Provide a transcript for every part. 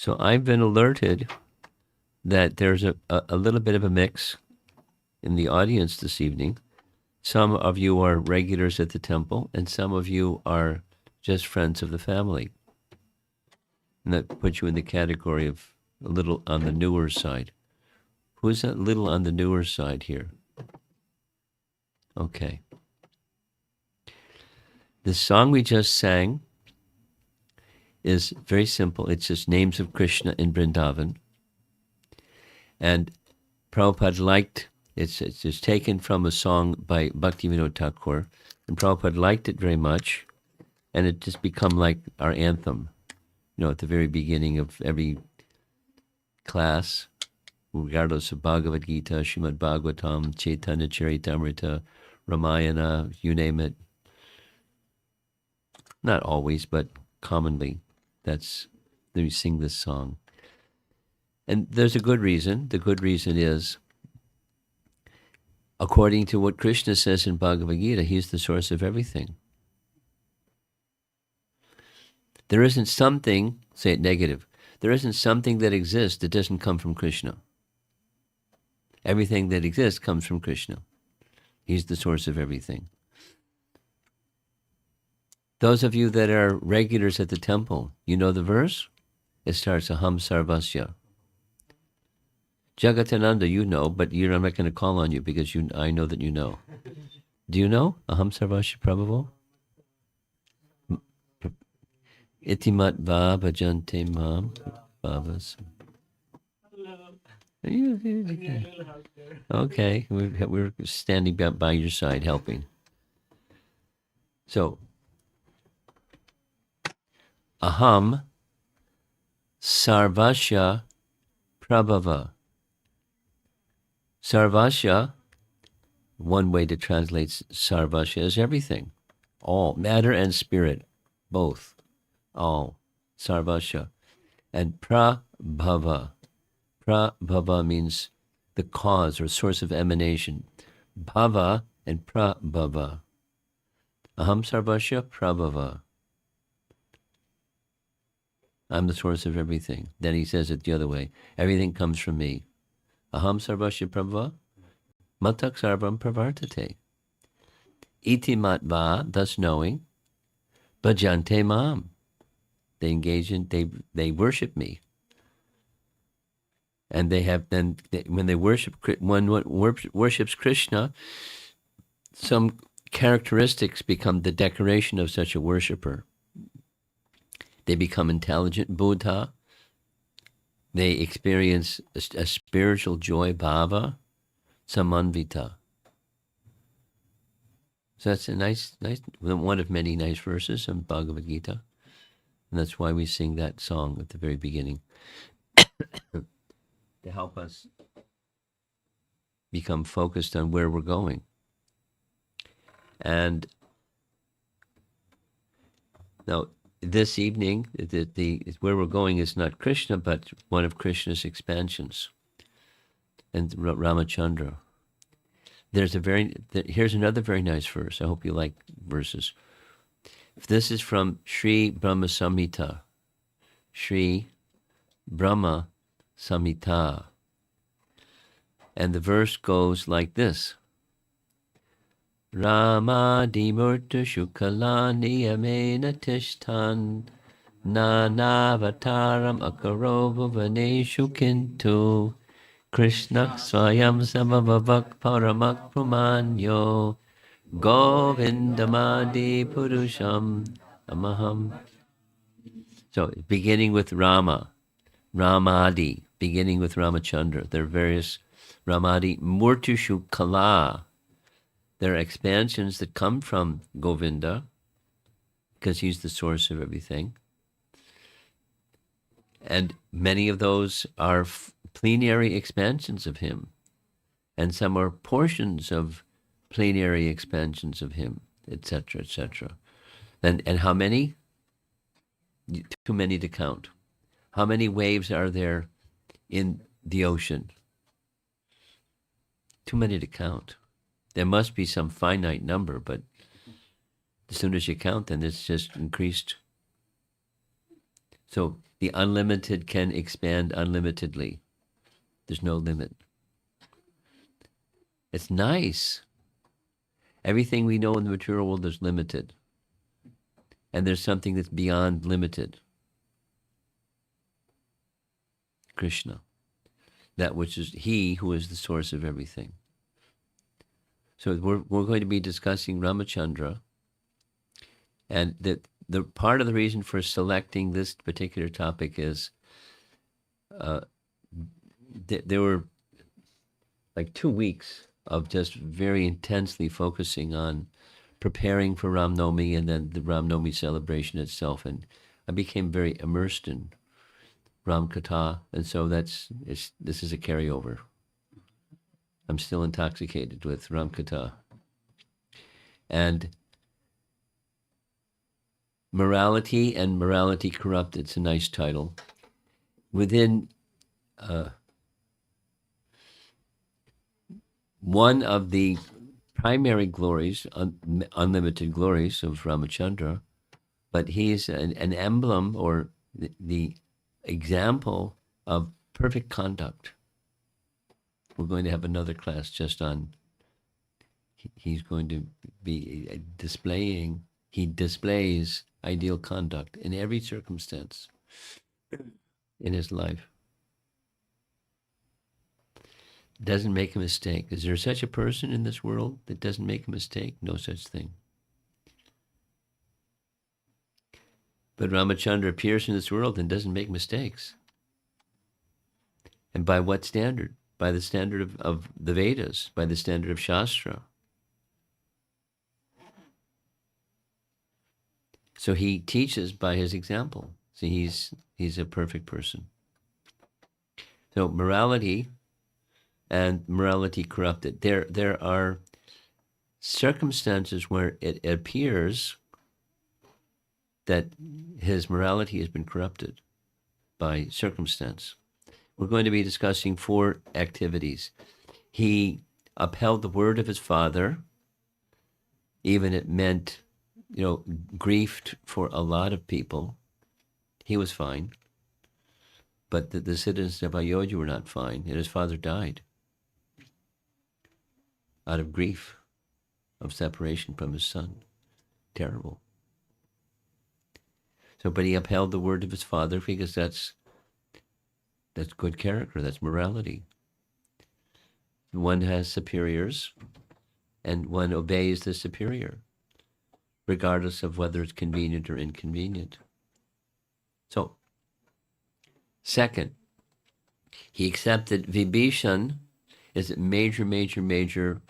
So I've been alerted that there's a little bit of a mix in the audience this evening. Some of you are regulars at the temple, and some of you are just friends of the family. And that puts you in the category of a little on the newer side. Who's a little on the newer side here? Okay. The song we just sang is very simple. It's just names of Krishna in Vrindavan. And Prabhupada liked, it's just taken from a song by Bhakti Vinod Thakur, and Prabhupada liked it very much, and it just become like our anthem, at the very beginning of every class, regardless of Bhagavad Gita, Srimad Bhagavatam, Chaitanya Charitamrita, Ramayana, you name it. Not always, but commonly, we sing this song. And there's a good reason. The good reason is, according to what Krishna says in Bhagavad Gita, he's the source of everything. There isn't something, say it negative, there isn't something that exists that doesn't come from Krishna. Everything that exists comes from Krishna. He's the source of everything. Those of you that are regulars at the temple, you know the verse? It starts, Aham Sarvasya. Jagatananda, you know, but I'm not going to call on you because I know that you know. Do you know? Aham Sarvasya Prabhavo? Itimat va bhajante mam bhavas. Okay, we're standing by your side helping. So, Aham Sarvasya Prabhava. Sarvasya, one way to translate Sarvasya is everything. All, matter and spirit, both. All, Sarvasya. And Prabhava. Prabhava means the cause or source of emanation. Bhava and Prabhava. Aham Sarvasya Prabhava. I'm the source of everything. Then he says it the other way. Everything comes from me. Aham Sarvasya Prabhava, Matak Sarvam Pravartate. Iti Matva, thus knowing, Bhajante Mam. They engage in, they worship me. And they have then, when they worship, one worships Krishna, some characteristics become the decoration of such a worshipper. They become intelligent, Buddha. They experience a spiritual joy, bhava, samanvita. So that's a nice, one of many nice verses in Bhagavad Gita. And that's why we sing that song at the very beginning. To help us become focused on where we're going. And now, this evening, where we're going is not Krishna, but one of Krishna's expansions, and Ramachandra. Here's another very nice verse. I hope you like verses. This is from Sri Brahma Samhita. Sri Brahma Samhita. And the verse goes like this. Rama dimurta shukala niyamena tishtan nanavataram akarova vaneshu kintu Krishna swayam samavavak paramak pumanyo govindamadi purusham amaham. So beginning with Rama, Ramadi, beginning with Ramachandra. There are various Ramadi murtushu kala. There are expansions that come from Govinda, because he's the source of everything. And many of those are plenary expansions of him. And some are portions of plenary expansions of him, etc., etc. And how many? Too many to count. How many waves are there in the ocean? Too many to count. There must be some finite number, but as soon as you count, then it's just increased. So The unlimited can expand unlimitedly. There's no limit. It's nice. Everything we know in the material world is limited. And there's something that's beyond limited. Krishna. That which is he who is the source of everything. So we're going to be discussing Ramachandra. And the part of the reason for selecting this particular topic is there were like 2 weeks of just very intensely focusing on preparing for Ram Navami and then the Ram Navami celebration itself. And I became very immersed in Ram Katha, and so this is a carryover. I'm still intoxicated with Ram Katha. And Morality and Morality Corrupted, it's a nice title. Within one of the primary glories, unlimited glories of Ramachandra, but he's an emblem or the example of perfect conduct. We're going to have another class just on, he's going to be displaying, he displays ideal conduct in every circumstance in his life. Doesn't make a mistake. Is there such a person in this world that doesn't make a mistake? No such thing. But Ramachandra appears in this world and doesn't make mistakes. And by what standard? By the standard of the Vedas, by the standard of Shastra. So he teaches by his example. So he's a perfect person. So morality and morality corrupted. There are circumstances where it appears that his morality has been corrupted by circumstance. We're going to be discussing 4 activities. He upheld the word of his father, even it meant, grief for a lot of people. He was fine. But the citizens of Ayodhya were not fine, and his father died out of grief of separation from his son. Terrible. So, but he upheld the word of his father because that's good character, that's morality. One has superiors, and one obeys the superior, regardless of whether it's convenient or inconvenient. So, second, he accepted Vibhishan is a major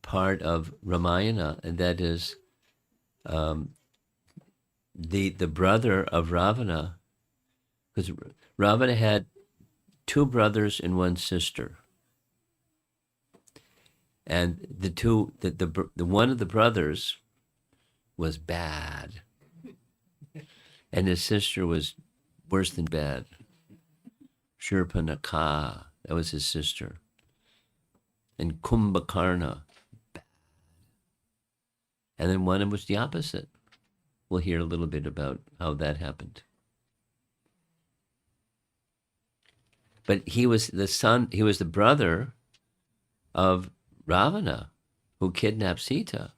part of Ramayana, and that is the brother of Ravana, because Ravana had 2 brothers and 1 sister, and the one of the brothers was bad, and his sister was worse than bad. Shurpanakha, that was his sister, and Kumbhakarna, bad. And then one was the opposite. We'll hear a little bit about how that happened. But he was the brother of Ravana, who kidnapped Sita.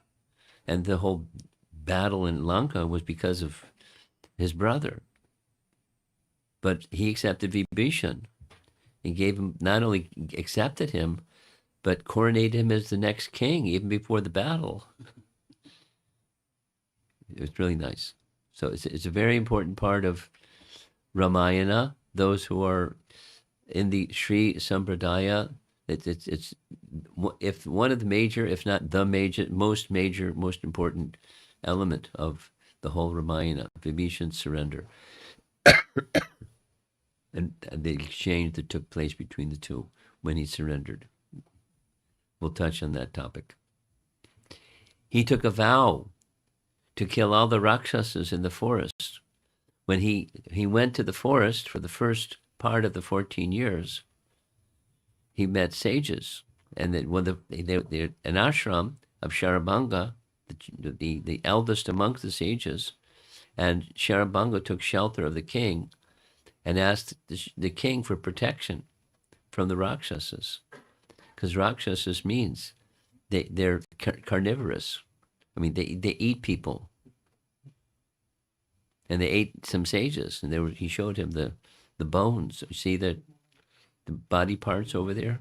And the whole battle in Lanka was because of his brother. But he accepted Vibhishan. He gave him, not only accepted him, but coronated him as the next king, even before the battle. It was really nice. So it's a very important part of Ramayana. Those who are in the Sri Sampradaya, it's if one of the major, if not the most important element of the whole Ramayana, Vibhishan's surrender, and the exchange that took place between the two when he surrendered. We'll touch on that topic. He took a vow to kill all the Rakshasas in the forest. When he went to the forest for the first part of the 14 years, he met sages, and then when an ashram of Sharabanga, the eldest amongst the sages, And Sharabango took shelter of the king and asked the king for protection from the Rakshasas. Because Rakshasas means they're carnivorous. I mean, they eat people. And they ate some sages, and he showed him the bones. You see the body parts over there?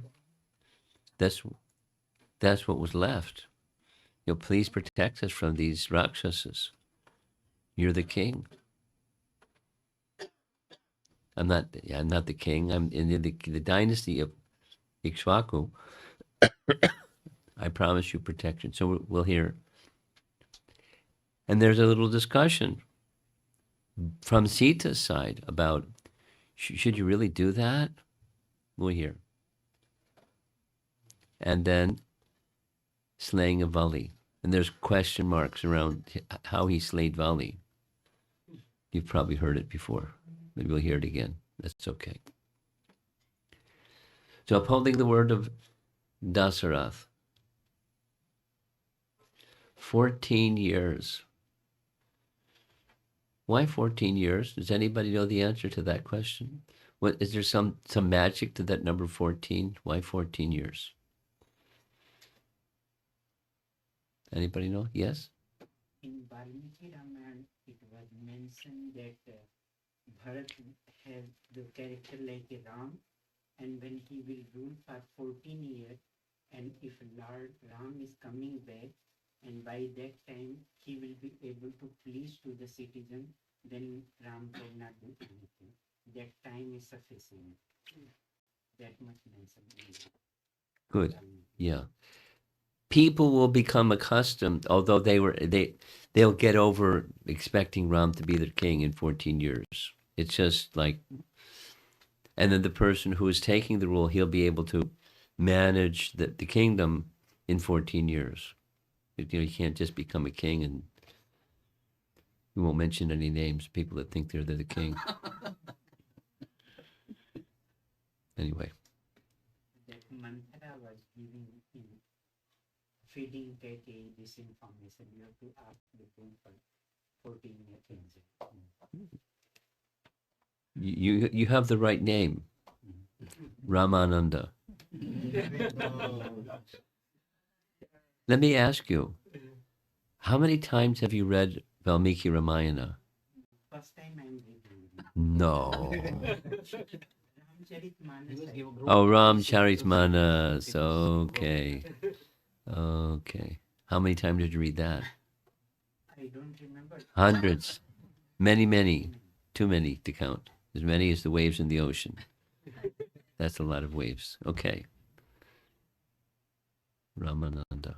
That's what was left. Please protect us from these Rakshasas. You're the king. I'm not the king. I'm in the dynasty of Ikshvaku. I promise you protection. So we'll hear. And there's a little discussion from Sita's side about, should you really do that? We'll hear. And then slaying of Vali. And there's question marks around how he slayed Vali. You've probably heard it before. Maybe we'll hear it again. That's okay. So upholding the word of Dasarath. 14 years. Why 14 years? Does anybody know the answer to that question? What is there some magic to that number 14? Why 14 years? Anybody know? Yes? In Valmiki Ramayana, it was mentioned that Bharat has the character like a Ram, and when he will rule for 14 years, and if Lord Ram is coming back, and by that time he will be able to please to the citizen, then Ram cannot do anything. That time is sufficient. That much mentioned. Good. Yeah. People will become accustomed, although they'll get over expecting Ram to be their king in 14 years. It's just like, and then the person who is taking the rule, he'll be able to manage the kingdom in 14 years. You can't just become a king, and we won't mention any names, people that think they're the king. Anyway. That mantra was giving in feeding that this information. You have to ask the king for 14-year exile. You have the right name. Ramananda. Let me ask you, how many times have you read Valmiki Ramayana? First time I'm reading. No. Ramcharitmanas. Oh, Ramcharitmanas. Okay. Okay. How many times did you read that? I don't remember. Hundreds. Many. Too many to count. As many as the waves in the ocean. That's a lot of waves. Okay. Ramananda.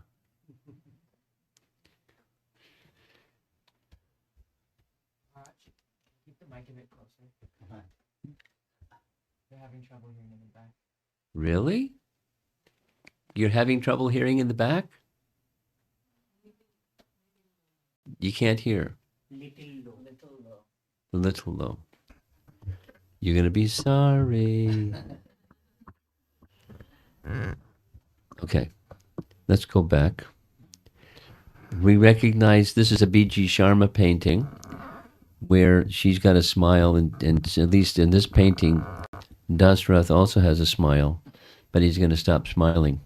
Keep the mic a bit closer. They're having trouble hearing in the back. Really? You're having trouble hearing in the back? You can't hear. Little low. You're going to be sorry. Okay. Let's go back. We recognize this is a B.G. Sharma painting where she's got a smile, and at least in this painting, Dasarath also has a smile, but he's going to stop smiling.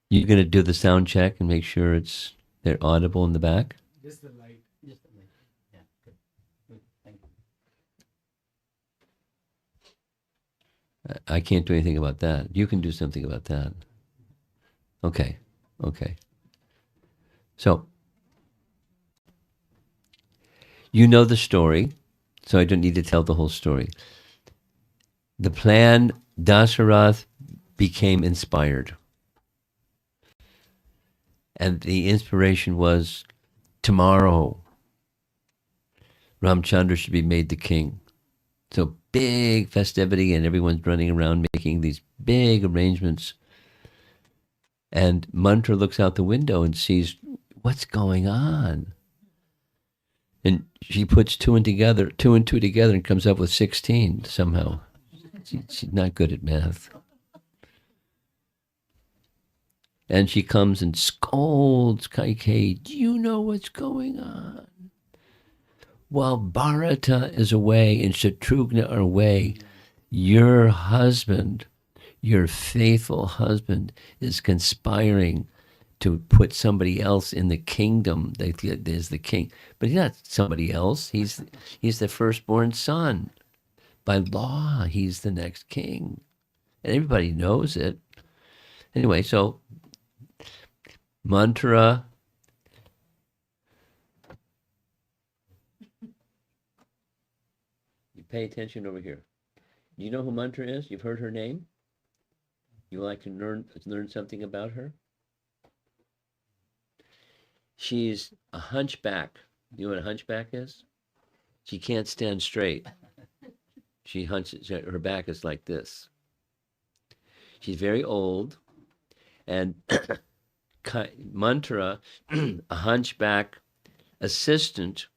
You're going to do the sound check and make sure they're audible in the back? Just the light. Yeah, good. Thank you. I can't do anything about that. You can do something about that. Okay. So, you know the story, so I don't need to tell the whole story. The plan, Dasarath became inspired. And the inspiration was, tomorrow, Ramachandra should be made the king. So big festivity, and everyone's running around making these big arrangements. And Mantra looks out the window and sees, what's going on? And she puts two and two together and comes up with 16 somehow. She's not good at math. And she comes and scolds Kaikeyi, do you know what's going on? While Bharata is away and Shatrughna are away, your husband, your faithful husband, is conspiring to put somebody else in the kingdom. There's the king, but he's not somebody else. He's the firstborn son. By law, he's the next king, and everybody knows it. Anyway, so Mantra. You pay attention over here. Do you know who Mantra is? You've heard her name? You would like to learn something about her? She's a hunchback. You know what a hunchback is? She can't stand straight. She hunches, her back is like this. She's very old, and Mantra, a hunchback assistant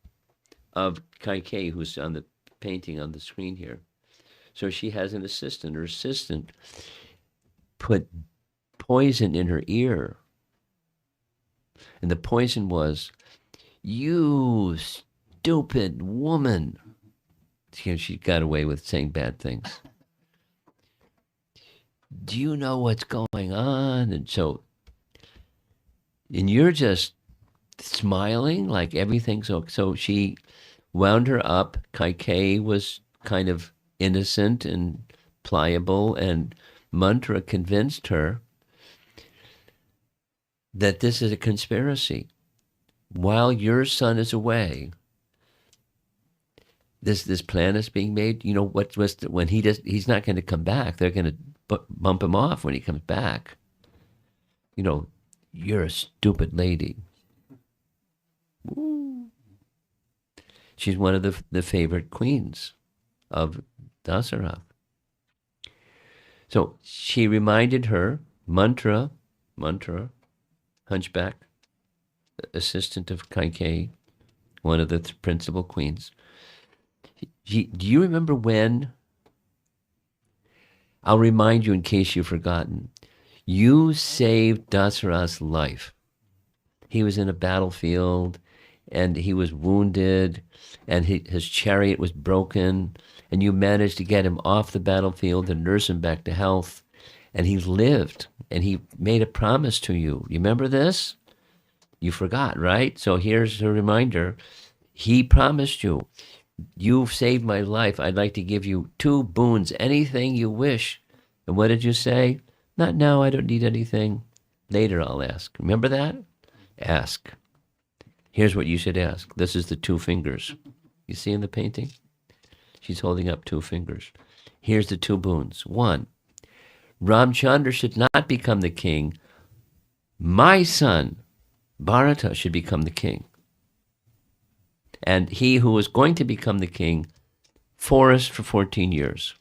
of Kaikeyi, who's on the painting on the screen here. So she has an assistant. Her assistant put poison in her ear. And the poison was, you stupid woman. She got away with saying bad things. Do you know what's going on? And you're just smiling like everything's okay. So she wound her up. Kaikeyi was kind of innocent and pliable, and Mantra convinced her that this is a conspiracy. While your son is away, this plan is being made. You know when he's not going to come back. They're going to bump him off when he comes back. You know, you're a stupid lady. Woo. She's one of the favorite queens of Dasarath. So she reminded her, Mantra, hunchback, assistant of Kaikeyi, one of the principal queens. Do you remember when? I'll remind you in case you've forgotten. You saved Dasarath's life. He was in a battlefield, and he was wounded, and his chariot was broken, and you managed to get him off the battlefield and nurse him back to health, and he lived, and he made a promise to you. You remember this? You forgot, right? So here's a reminder. He promised you, you've saved my life. I'd like to give you 2 boons, anything you wish. And what did you say? Not now, I don't need anything. Later I'll ask. Remember that? Ask. Here's what you should ask. This is the 2 fingers. You see in the painting? She's holding up 2 fingers. Here's the 2 boons. 1, Ramachandra should not become the king. My son, Bharata, should become the king. And he who is going to become the king, forest for 14 years.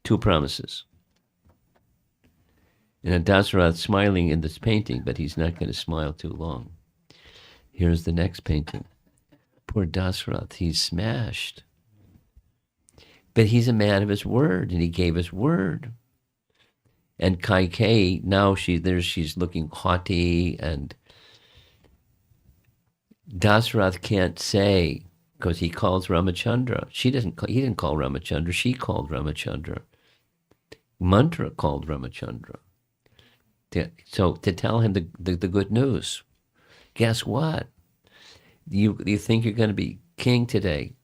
2 promises. And Dasarath smiling in this painting, but he's not going to smile too long. Here's the next painting. Poor Dasarath, he's smashed. But he's a man of his word, and he gave his word. And Kaikeyi, now she's looking haughty, and Dasarath can't say, because he calls Ramachandra. He didn't call Ramachandra, she called Ramachandra. Mantra called Ramachandra. To tell him the good news. Guess what? You think you're going to be king today.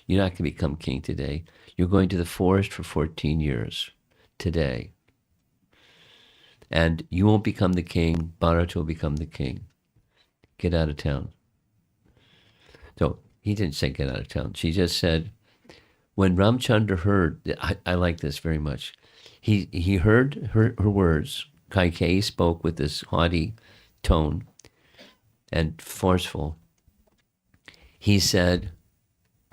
You're not going to become king today. You're going to the forest for 14 years today. And you won't become the king. Bharata will become the king. Get out of town. So he didn't say get out of town. She just said, when Ramachandra heard, I like this very much. He heard her words. Kaikeyi spoke with this haughty tone and forceful. He said,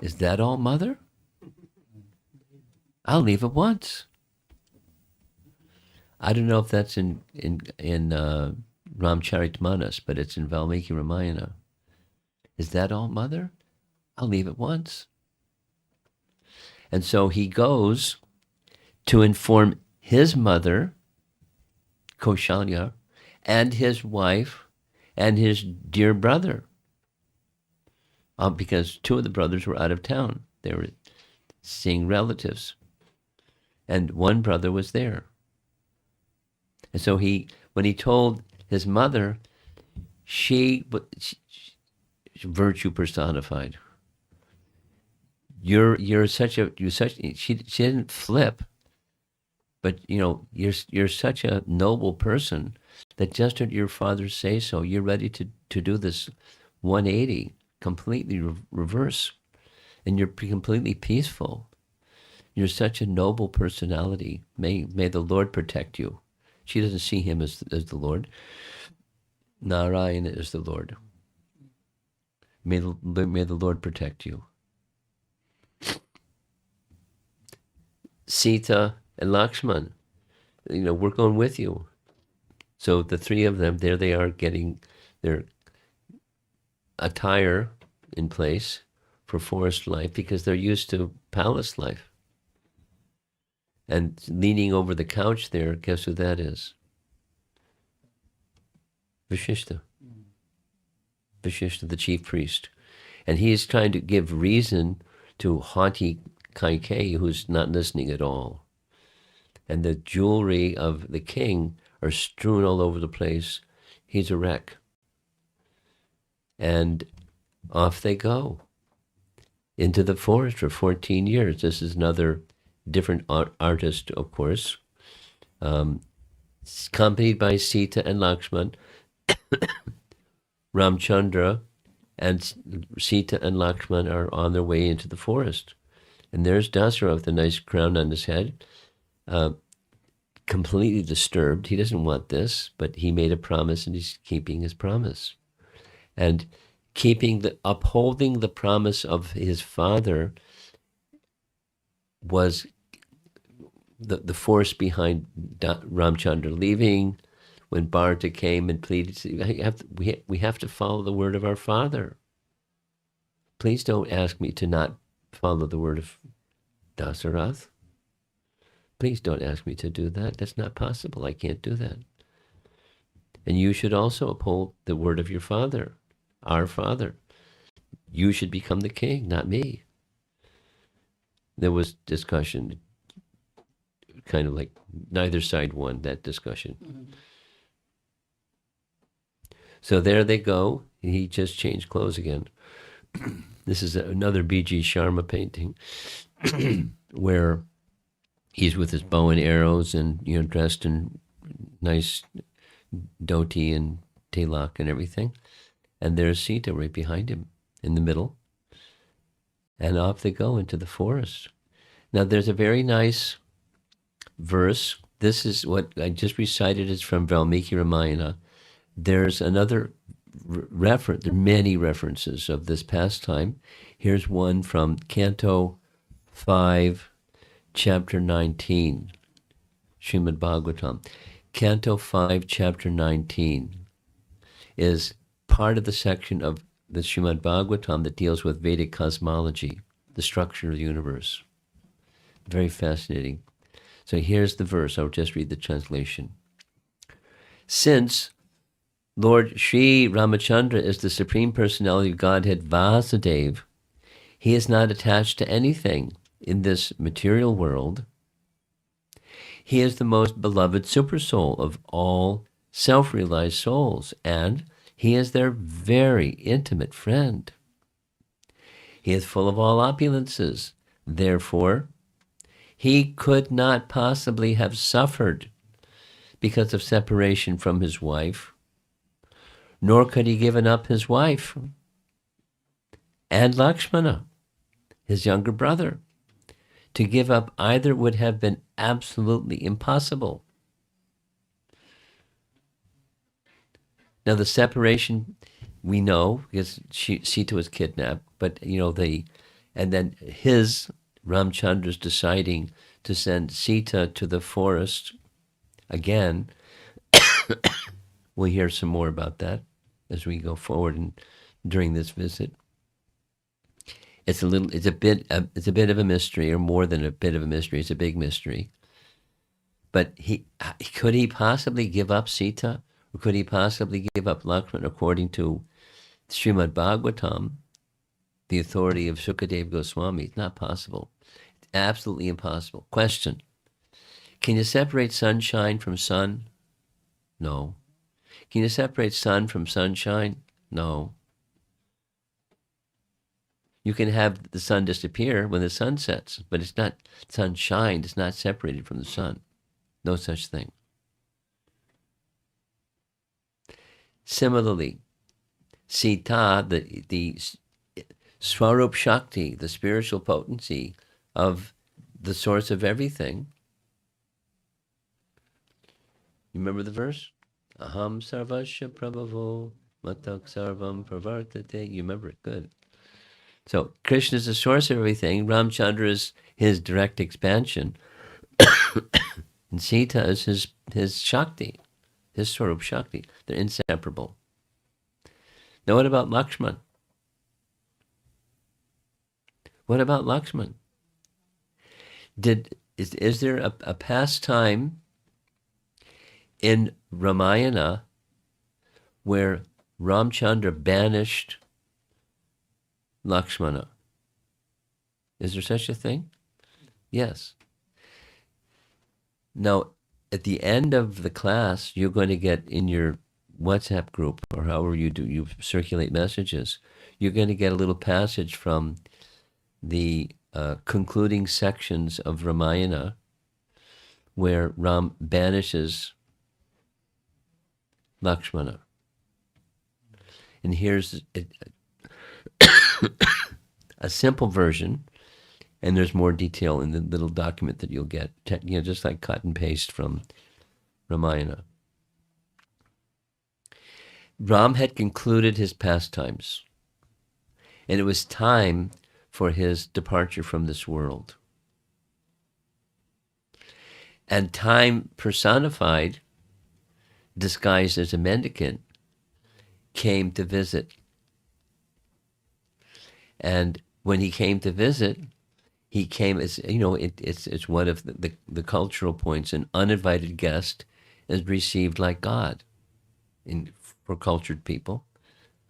is that all, mother? I'll leave at once. I don't know if that's in Ramcharitmanas, but it's in Valmiki Ramayana. Is that all, mother? I'll leave at once. And so he goes to inform his mother Kaushalya, and his wife, and his dear brother, because two of the brothers were out of town. They were seeing relatives, and one brother was there. And so when he told his mother, she virtue personified. She didn't flip, but you're such a noble person that just at your father say so, you're ready to do this 180, completely reverse, and you're completely peaceful. You're such a noble personality. May the Lord protect you. She doesn't see him as the Lord. Narayana is the Lord. May the Lord protect you. Sita and Lakshman, we're going with you. So the three of them, there they are, getting their attire in place for forest life because they're used to palace life. And leaning over the couch there, guess who that is? Vashishta. Vashishta, the chief priest. And he is trying to give reason to haughty Kaikeyi, who's not listening at all. And the jewelry of the king are strewn all over the place. He's a wreck. And off they go into the forest for 14 years. This is another different artist, of course, accompanied by Sita and Lakshman. Ramachandra and Sita and Lakshman are on their way into the forest. And there's Dasara with a nice crown on his head, completely disturbed. He doesn't want this, but he made a promise and he's keeping his promise. And upholding the promise of his father was the force behind Ramachandra leaving. When Bharata came and pleaded, we have to follow the word of our father. Please don't ask me to not follow the word of Dasarath. Please don't ask me to do that. That's not possible. I can't do that. And you should also uphold the word of your father, our father. You should become the king, not me. There was discussion, kind of like neither side won that discussion. Mm-hmm. So there they go. He just changed clothes again. This is another B.G. Sharma painting where he's with his bow and arrows and dressed in nice dhoti and tilak and everything. And there's Sita right behind him in the middle. And off they go into the forest. Now there's a very nice verse. This is what I just recited. It's from Valmiki Ramayana. There's another reference. There are many references of this pastime. Here's one from Canto 5, Chapter 19, Srimad Bhagavatam. Canto 5, Chapter 19 is part of the section of the Srimad Bhagavatam that deals with Vedic cosmology, the structure of the universe. Very fascinating. So here's the verse. I'll just read the translation. Since Lord Sri Ramachandra is the Supreme Personality of Godhead Vasudeva, he is not attached to anything in this material world. He is the most beloved supersoul of all self-realized souls, and he is their very intimate friend. He is full of all opulences. Therefore, he could not possibly have suffered because of separation from his wife, nor could he given up his wife and Lakshmana, his younger brother. To give up either would have been absolutely impossible. Now the separation, we know, because Sita was kidnapped, but and then Ramachandra's deciding to send Sita to the forest again. We'll hear some more about that as we go forward and during this visit. It's a bit of a mystery, or more than a bit of a mystery. It's a big mystery. But could he possibly give up Sita? Or could he possibly give up Lakshman according to Srimad Bhagavatam, the authority of Sukadeva Goswami? It's not possible. It's absolutely impossible. Question. Can you separate sunshine from sun? No. Can you separate sun from sunshine? No. You can have the sun disappear when the sun sets, but it's not sunshine. It's not separated from the sun. No such thing. Similarly, Sita, the Swarup Shakti, the spiritual potency of the source of everything. You remember the verse? Aham sarvasya prabhavo matak sarvam pravartate. You remember it, good. So Krishna is the source of everything. Ramachandra is his direct expansion. And Sita is his Shakti, his Swarup Shakti. They're inseparable. Now what about Lakshman? What about Lakshman? Is there a pastime in Ramayana where Ramachandra banished Lakshmana? Is there such a thing? Yes. Now, at the end of the class, you're going to get in your WhatsApp group, or however you circulate messages, you're going to get a little passage from the concluding sections of Ramayana where Ram banishes Lakshmana. And here's a simple version, and there's more detail in the little document that you'll get, just like cut and paste from Ramayana. Ram had concluded his pastimes, and it was time for his departure from this world. And time personified, disguised as a mendicant, came to visit. And when he came to visit, he came as, it's one of the cultural points. An uninvited guest is received like God. For cultured people,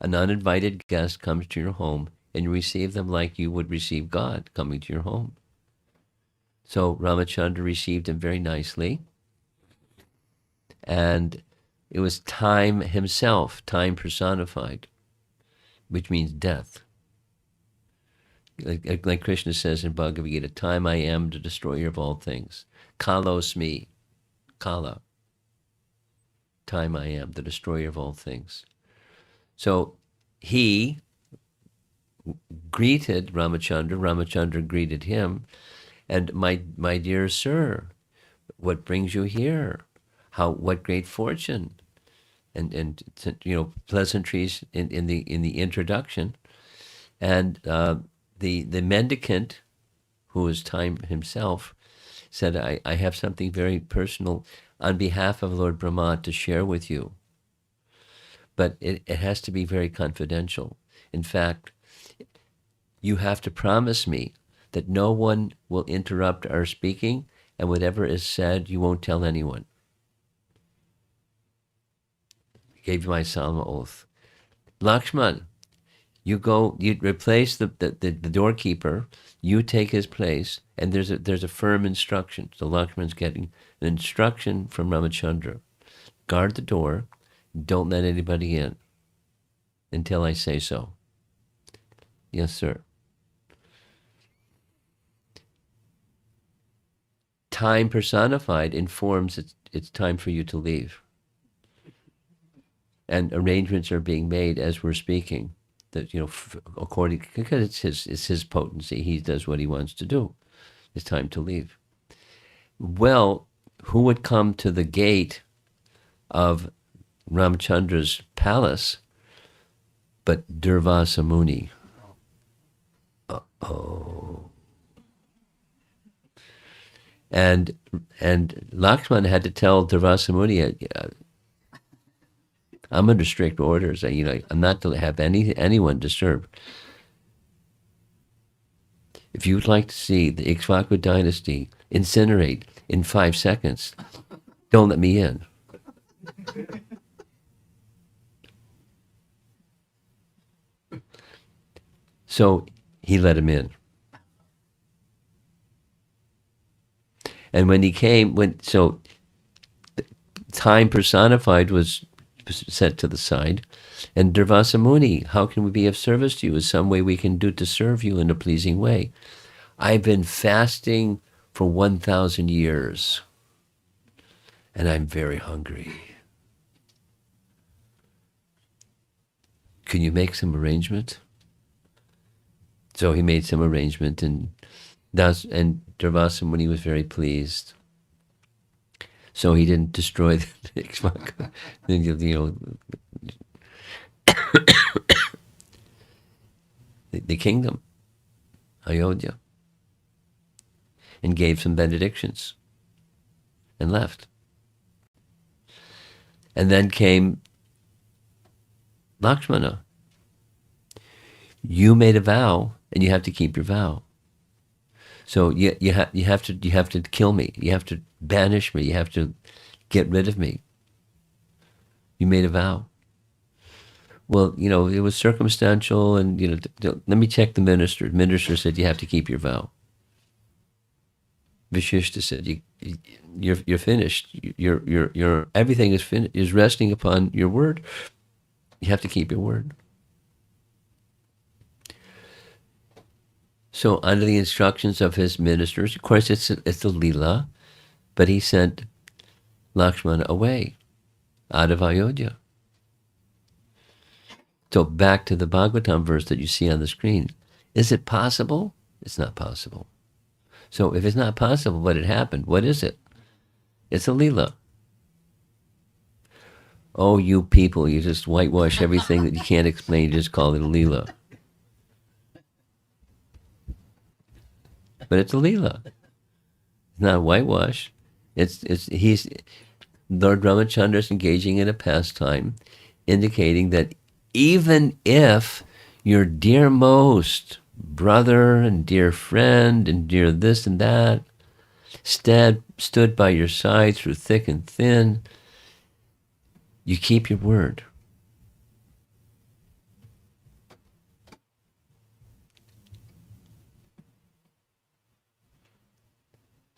an uninvited guest comes to your home and you receive them like you would receive God coming to your home. So Ramachandra received him very nicely. And it was time himself, time personified, which means death. Like Krishna says in Bhagavad Gita, time I am, the destroyer of all things. Kalosmi, Kala. Time I am, the destroyer of all things. So he greeted Ramachandra, Ramachandra greeted him, and my dear sir, what brings you here? What great fortune, and pleasantries in the introduction, and the mendicant, who is time himself, said, I have something very personal on behalf of Lord Brahma to share with you. But it has to be very confidential. In fact, you have to promise me that no one will interrupt our speaking, and whatever is said, you won't tell anyone. I gave you my solemn oath. Lakshman, you replace the doorkeeper, you take his place, and there's a firm instruction. So Lakshman's getting an instruction from Ramachandra. Guard the door, don't let anybody in until I say so. Yes, sir. Time personified informs it's time for you to leave. And arrangements are being made as we're speaking. That because it's his potency, he does what he wants to do. It's time to leave. Well, who would come to the gate of Ramachandra's palace but Durvasa Muni? Uh-oh. And Lakshman had to tell Durvasa Muni, I'm under strict orders. I'm not to have anyone disturbed. If you would like to see the Ikshvaku dynasty incinerate in 5 seconds. Don't let me in. So he let him in. And when he came, so time personified was set to the side. And Durvasa Muni, how can we be of service to you? Is some way we can do to serve you in a pleasing way? I've been fasting for 1,000 years, and I'm very hungry. Can you make some arrangement? So he made some arrangement, and Durvasa Muni was very pleased. So he didn't destroy the kingdom, Ayodhya, and gave some benedictions and left. And then came Lakshmana. You made a vow, and you have to keep your vow. So you have to kill me. You have to banish me. You have to get rid of me. You made a vow. Well, it was circumstantial, and let me check the minister. The minister said you have to keep your vow. Vishishta said you're finished. Your everything is resting upon your word. You have to keep your word. So under the instructions of his ministers, of course it's a Leela, but he sent Lakshmana away out of Ayodhya. So back to the Bhagavatam verse that you see on the screen. Is it possible? It's not possible. So if it's not possible, what had happened? What is it? It's a Leela. Oh, you people, you just whitewash everything that you can't explain, you just call it a Leela. But it's a Leela. It's not a whitewash. He's Lord Ramachandra is engaging in a pastime, indicating that even if your dearmost brother and dear friend and dear this and that stood by your side through thick and thin, you keep your word.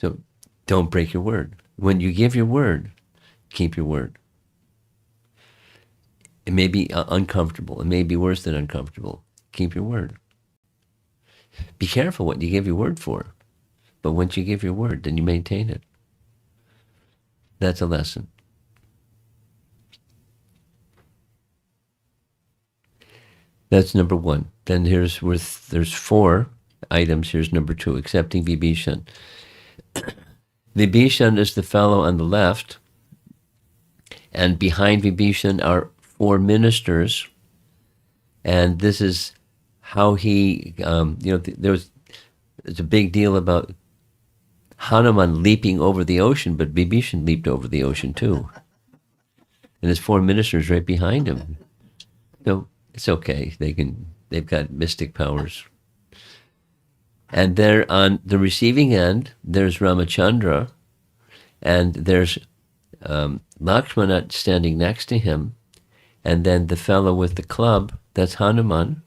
So don't break your word. When you give your word, keep your word. It may be uncomfortable. It may be worse than uncomfortable. Keep your word. Be careful what you give your word for. But once you give your word, then you maintain it. That's a lesson. That's number one. Then there's 4 items. Here's number 2, accepting Vibhishan. Vibhishan is the fellow on the left, and behind Vibhishan are 4 ministers, and this is how he, there's a big deal about Hanuman leaping over the ocean, but Vibhishan leaped over the ocean too. And his 4 ministers right behind him. So it's okay. They've got mystic powers. And there on the receiving end, there's Ramachandra, and there's Lakshmana standing next to him, and then the fellow with the club, that's Hanuman,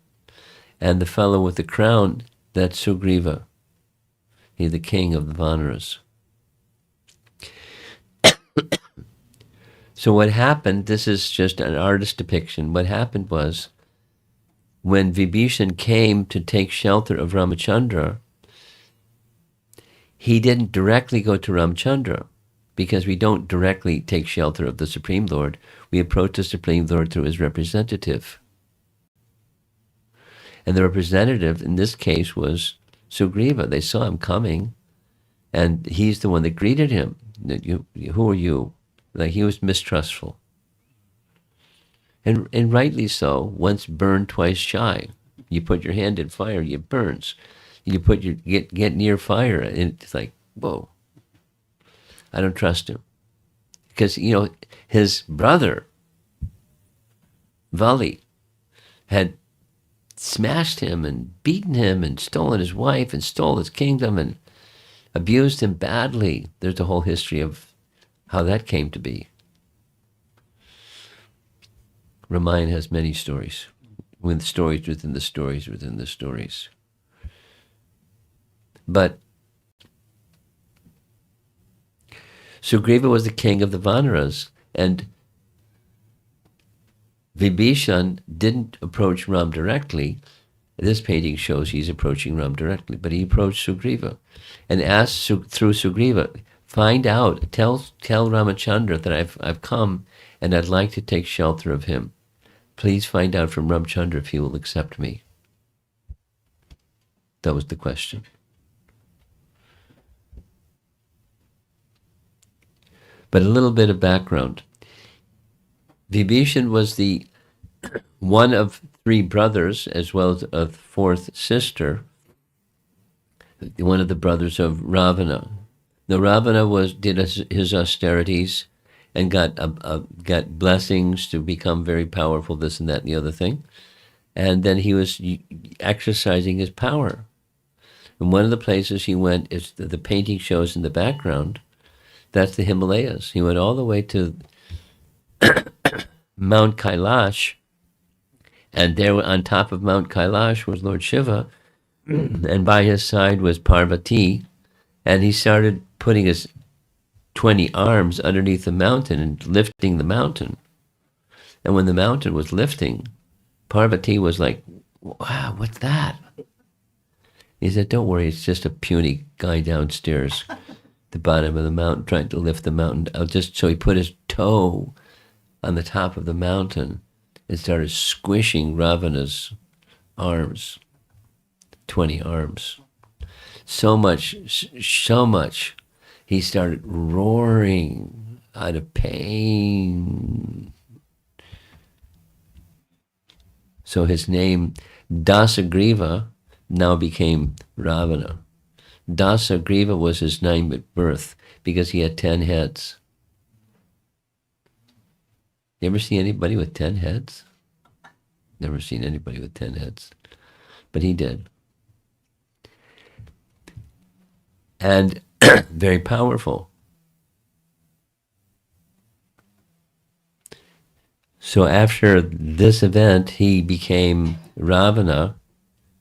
and the fellow with the crown, that's Sugriva. He's the king of the Vanaras. So what happened, this is just an artist depiction, what happened was, when Vibhishan came to take shelter of Ramachandra, he didn't directly go to Ramachandra, because we don't directly take shelter of the Supreme Lord. We approach the Supreme Lord through his representative. And the representative in this case was Sugriva. They saw him coming, and he's the one that greeted him. Who are you? Like, he was mistrustful. And rightly so. Once burned, twice shy. You put your hand in fire, it burns. You get near fire, and it's like, whoa. I don't trust him. Because, his brother, Vali, had smashed him and beaten him and stolen his wife and stole his kingdom, and abused him badly. There's a whole history of how that came to be. Ramayana has many stories, with stories within the stories within the stories. But Sugriva was the king of the Vanaras, and Vibhishan didn't approach Ram directly. This painting shows he's approaching Ram directly, but he approached Sugriva and asked through Sugriva, find out, tell Ramachandra that I've come and I'd like to take shelter of him. Please find out from Ramachandra if he will accept me. That was the question. But a little bit of background. Vibhishan was the one of three brothers, as well as a fourth sister, one of the brothers of Ravana. Now Ravana did his austerities and got blessings to become very powerful, this and that and the other thing. And then he was exercising his power. And one of the places he went, is the painting shows in the background, that's the Himalayas. He went all the way to Mount Kailash, and there on top of Mount Kailash was Lord Shiva, and by his side was Parvati, and he started putting his 20 arms underneath the mountain and lifting the mountain. And when the mountain was lifting, Parvati was like, wow, what's that? He said, don't worry, it's just a puny guy downstairs at the bottom of the mountain trying to lift the mountain. So he put his toe on the top of the mountain and started squishing Ravana's arms, 20 arms. So much, he started roaring out of pain. So his name, Dasagriva, now became Ravana. Dasagriva was his name at birth because he had 10 heads. You ever see anybody with 10 heads? Never seen anybody with 10 heads. But he did. And very powerful. So after this event, he became Ravana,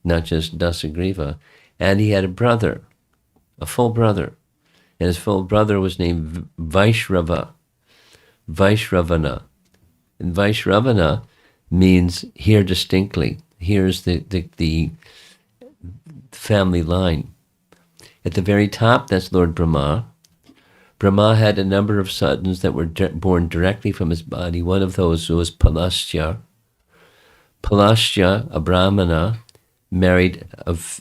not just Dasagriva, and he had a brother, a full brother. And his full brother was named Vaishravana. And Vaishravana means hear distinctly. Here's the family line. At the very top, that's Lord Brahma. Brahma had a number of sons that were born directly from his body. One of those was Palastya. Palastya, a Brahmana, married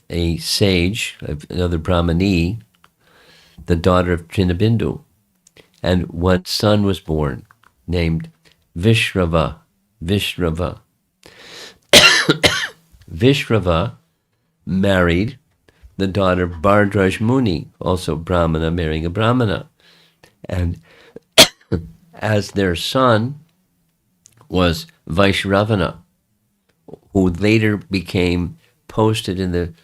a sage, another Brahmani, the daughter of Trinabindu. And one son was born named Vishrava. Vishrava married the daughter of Bhardraj Muni, also Brahmana marrying a Brahmana. And as their son was Vaishravana, who later became posted in the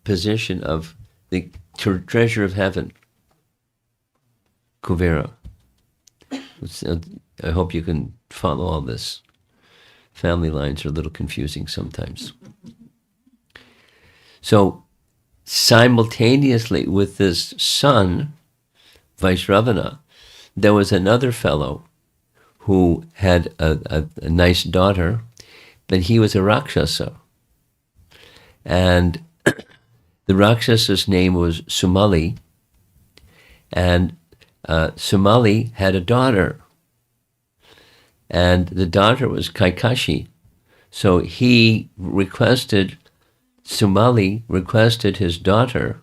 position of the treasure of heaven, Kuvera. I hope you can follow all this. Family lines are a little confusing sometimes. So simultaneously with this son, Vaishravana, there was another fellow who had a nice daughter, but he was a Rakshasa. And the Rakshasa's name was Sumali, and Sumali had a daughter, and the daughter was Kaikashi. So Sumali requested his daughter.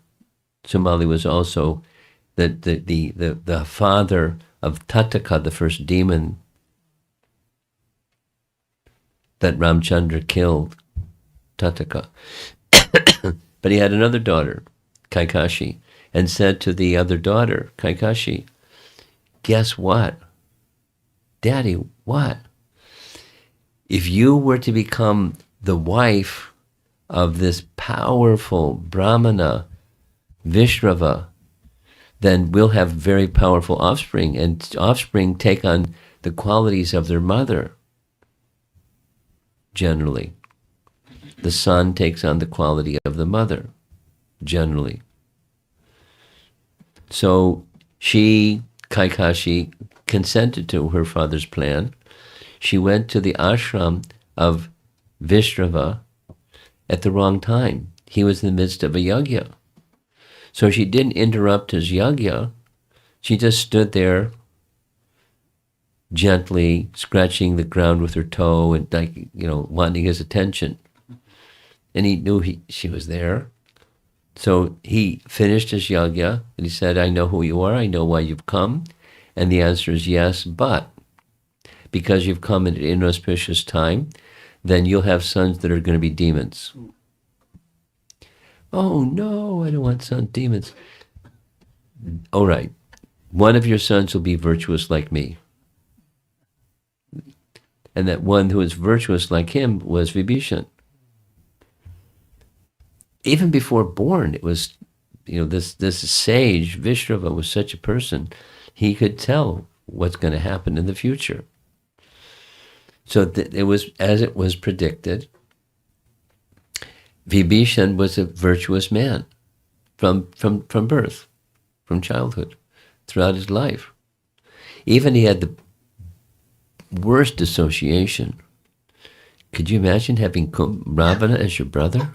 Sumali was also the father of Tataka, the first demon that Ramachandra killed, Tataka. But he had another daughter, Kaikashi, and said to the other daughter, Kaikashi, guess what? Daddy, what? If you were to become the wife of this powerful Brahmana, Vishrava, then we'll have very powerful offspring, and offspring take on the qualities of their mother, generally. The son takes on the quality of the mother, generally. So she, Kaikashi, consented to her father's plan. She went to the ashram of Vishrava at the wrong time. He was in the midst of a yagya. So she didn't interrupt his yagya. She just stood there gently scratching the ground with her toe and, like, you know, wanting his attention. And he knew she was there. So he finished his yagya and he said, I know who you are, I know why you've come. And the answer is yes, but because you've come at an inauspicious time, then you'll have sons that are going to be demons. Oh no, I don't want sons demons. All right, one of your sons will be virtuous like me. And that one who was virtuous like him was Vibhishan. Even before born, it was, you know, this sage, Vishrava, was such a person, he could tell what's going to happen in the future. So it was, as it was predicted, Vibhishan was a virtuous man from birth, from childhood, throughout his life. Even he had the worst association. Could you imagine having Ravana as your brother?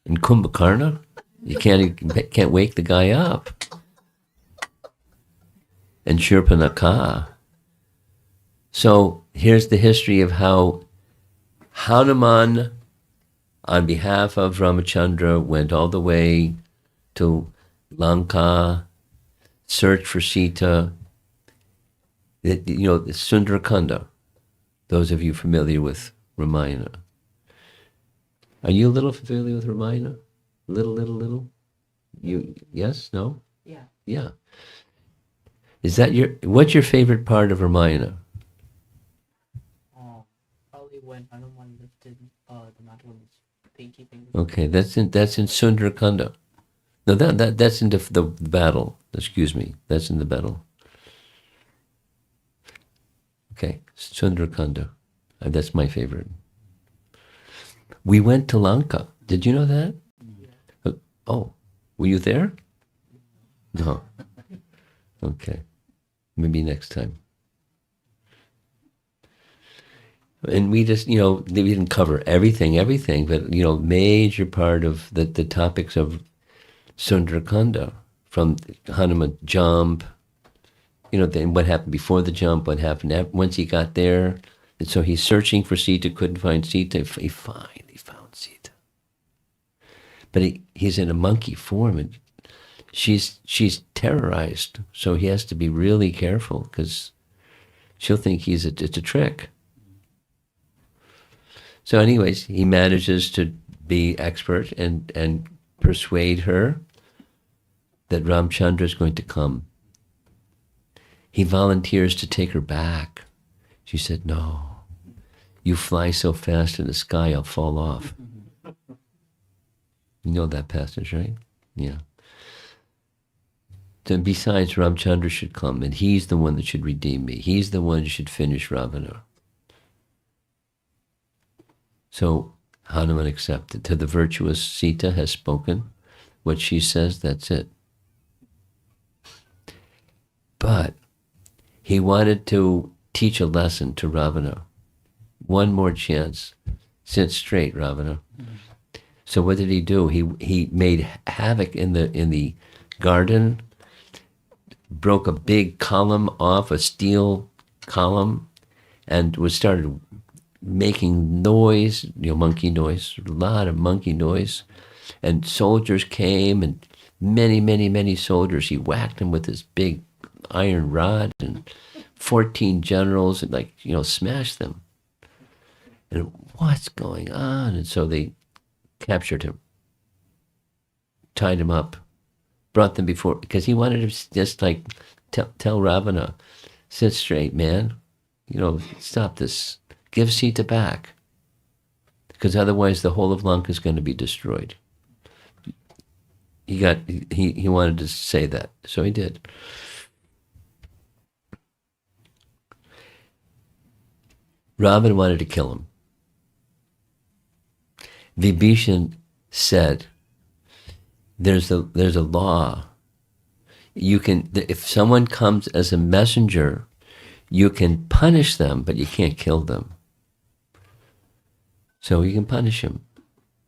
And Kumbhakarna? You can't wake the guy up. And Shurpanakha. So here's the history of how Hanuman, on behalf of Ramachandra, went all the way to Lanka, searched for Sita. You know, Sundarakanda, those of you familiar with Ramayana. Are you a little familiar with Ramayana? Little? You, yes? No? Yeah. Yeah. Is that what's your favorite part of Ramayana? Probably when Hanuman lifted the matter of pinky finger. Okay, that's in Sundarakanda. No, that's in the battle. Excuse me, that's in the battle. Okay, Sundarakanda. That's my favorite. We went to Lanka. Did you know that? Yeah. Oh, were you there? No. Okay. Maybe next time. And we just, you know, we didn't cover everything, but, you know, major part of the topics of Sundarakanda, from Hanuman jump, you know, then what happened before the jump, what happened once he got there. And so he's searching for Sita, couldn't find Sita. He finally found Sita. But he's in a monkey form, and she's terrorized. So he has to be really careful, because she'll think it's a trick. So anyways, he manages to be expert and persuade her that Ramachandra is going to come. He volunteers to take her back. She said, no, you fly so fast in the sky, I'll fall off. You know that passage, right? Yeah. So besides, Ramachandra should come, and he's the one that should redeem me. He's the one who should finish Ravana. So Hanuman accepted. To the virtuous Sita has spoken. What she says, that's it. But he wanted to teach a lesson to Ravana. One more chance. Sit straight, Ravana. So what did he do? He made havoc in the garden, broke a big column off, a steel column, and started making noise, you know, monkey noise, a lot of monkey noise. And soldiers came, and many soldiers. He whacked them with this big iron rod, and 14 generals, and, like, you know, smashed them. And what's going on? And so they captured him, tied him up, brought them before, because he wanted to just, like, tell Ravana, sit straight, man. You know, stop this. Give Sita back. Because otherwise the whole of Lanka is going to be destroyed. he wanted to say that, so he did. Ravan wanted to kill him. Vibhishan said, there's a law. You can, if someone comes as a messenger, you can punish them, but you can't kill them. So you can punish him.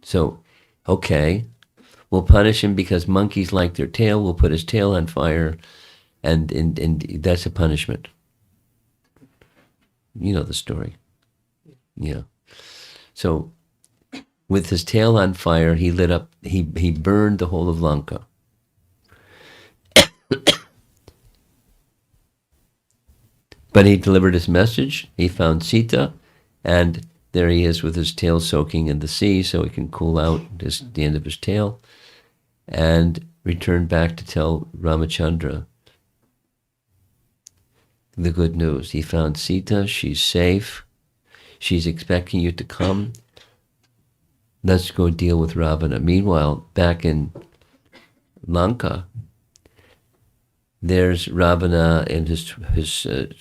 So, okay, we'll punish him because monkeys like their tail. We'll put his tail on fire, and that's a punishment. You know the story. Yeah. So, with his tail on fire, he lit up. He burned the whole of Lanka. But he delivered his message. He found Sita, and there he is with his tail soaking in the sea, so he can cool out the end of his tail, and returned back to tell Ramachandra the good news. He found Sita. She's safe. She's expecting you to come. Let's go deal with Ravana. Meanwhile, back in Lanka, there's Ravana and his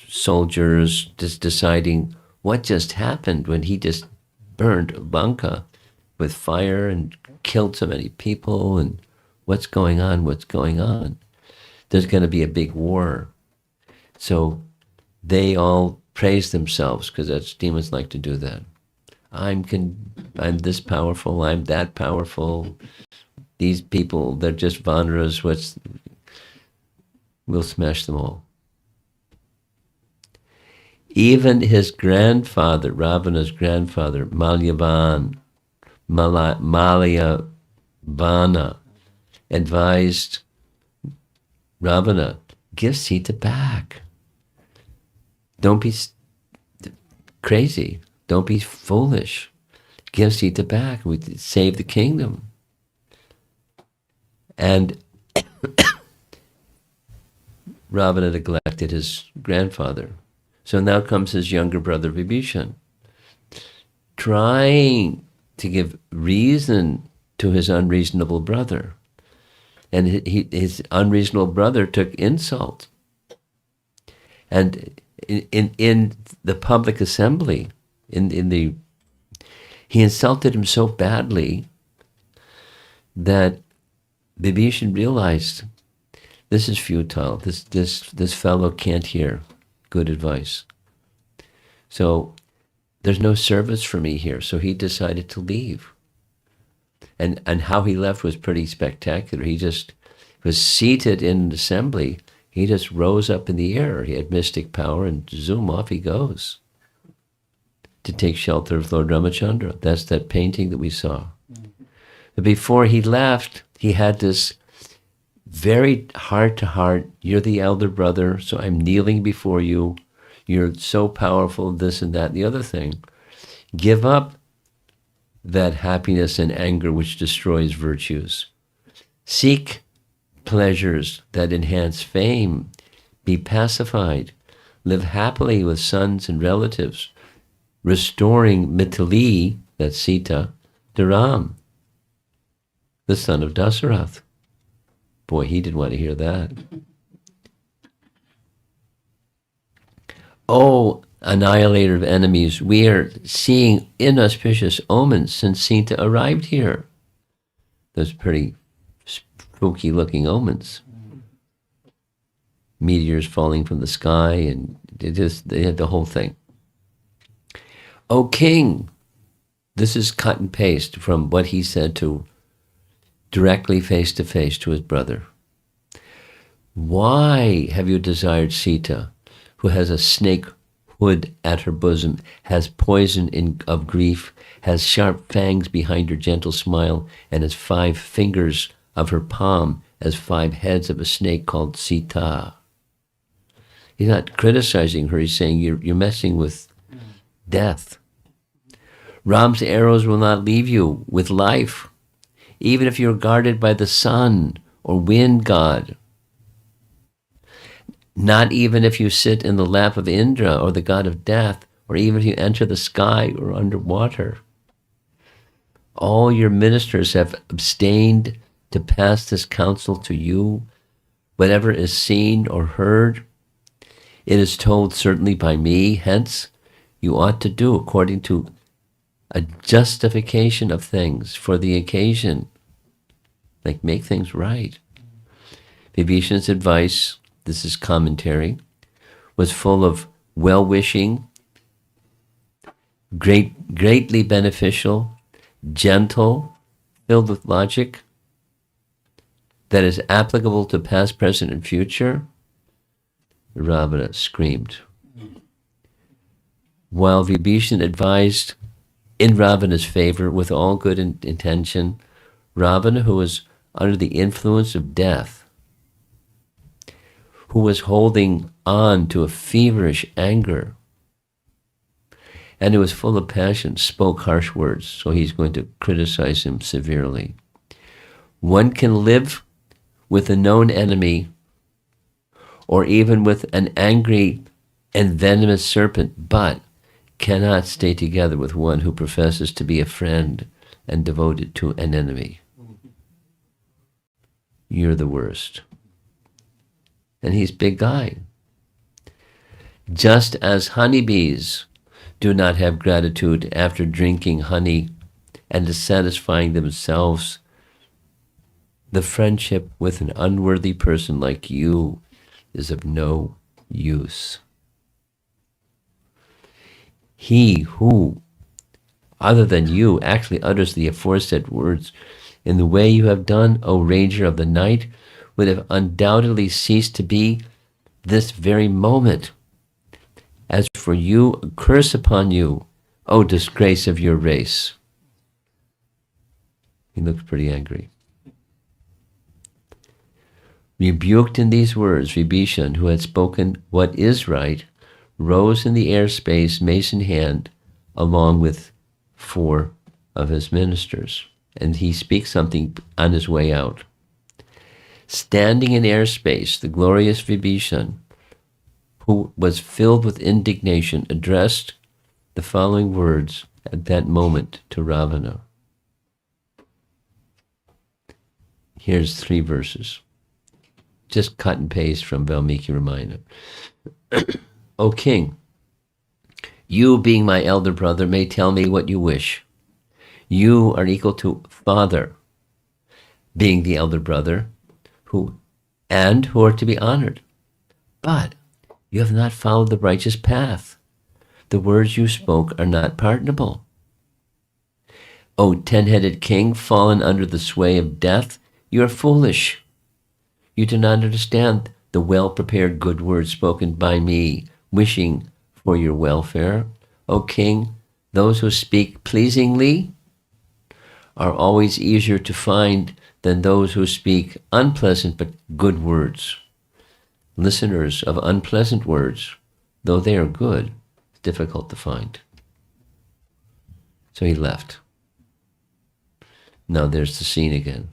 soldiers just deciding what just happened when he just burned Lanka with fire and killed so many people, and what's going on, what's going on? There's going to be a big war. So they all praise themselves, because that's demons like to do that. I'm this powerful, I'm that powerful. These people, they're just Vanaras, we'll smash them all. Even his grandfather, Ravana's grandfather, Malyavana, advised Ravana, give Sita back. Don't be crazy. Don't be foolish. Give Sita back. We save the kingdom. And Ravana neglected his grandfather. So now comes his younger brother Vibhishan, trying to give reason to his unreasonable brother. And his unreasonable brother took insult. And in the public assembly, he insulted him so badly that Vibhishan realized, this is futile. This fellow can't hear good advice. So there's no service for me here. So he decided to leave. And how he left was pretty spectacular. He just was seated in an assembly. He just rose up in the air. He had mystic power, and zoom, off he goes to take shelter of Lord Ramachandra. That's that painting that we saw. But before he left, he had this very heart-to-heart, you're the elder brother, so I'm kneeling before you. You're so powerful, this and that and the other thing. Give up that happiness and anger which destroys virtues. Seek pleasures that enhance fame. Be pacified. Live happily with sons and relatives, restoring Mitali, that's Sita, to Ram, the son of Dasarath. Boy, he didn't want to hear that. Oh, annihilator of enemies, we are seeing inauspicious omens since Sita arrived here. Those pretty spooky looking omens. Meteors falling from the sky, and they had the whole thing. O king, this is cut and paste from what he said directly face to face to his brother. Why have you desired Sita, who has a snake hood at her bosom, has poison of grief, has sharp fangs behind her gentle smile, and has 5 fingers of her palm as 5 heads of a snake called Sita? He's not criticizing her, he's saying you're messing with death. Ram's arrows will not leave you with life, even if you're guarded by the sun or wind god. Not even if you sit in the lap of Indra or the god of death, or even if you enter the sky or underwater. All your ministers have abstained to pass this counsel to you. Whatever is seen or heard, it is told certainly by me. Hence, you ought to do according to a justification of things for the occasion. Like, make things right. Vibhishana's advice, this is commentary, was full of well-wishing, greatly beneficial, gentle, filled with logic, that is applicable to past, present, and future. Ravana screamed. While Vibhishana advised in Ravana's favor with all good intention, Ravana, who was under the influence of death, who was holding on to a feverish anger, and who was full of passion, spoke harsh words, so he's going to criticize him severely. One can live with a known enemy, or even with an angry and venomous serpent, but cannot stay together with one who professes to be a friend and devoted to an enemy. You're the worst. And he's a big guy. Just as honeybees do not have gratitude after drinking honey and dissatisfying themselves, the friendship with an unworthy person like you is of no use. He who, other than you, actually utters the aforesaid words in the way you have done, O Ranger of the Night, would have undoubtedly ceased to be this very moment. As for you, a curse upon you, O disgrace of your race. He looks pretty angry. Rebuked in these words, Vibhishana, who had spoken what is right, rose in the airspace, mace in hand, along with 4 of his ministers. And he speaks something on his way out. Standing in airspace, the glorious Vibhishana, who was filled with indignation, addressed the following words at that moment to Ravana. Here's 3 verses. Just cut and paste from Valmiki Ramayana. O king, you being my elder brother may tell me what you wish. You are equal to father, being the elder brother, who are to be honored. But you have not followed the righteous path. The words you spoke are not pardonable. O 10-headed king, fallen under the sway of death, you are foolish. You do not understand the well-prepared good words spoken by me, wishing for your welfare. O king, those who speak pleasingly are always easier to find than those who speak unpleasant but good words. Listeners of unpleasant words, though they are good, it's difficult to find. So he left. Now there's the scene again.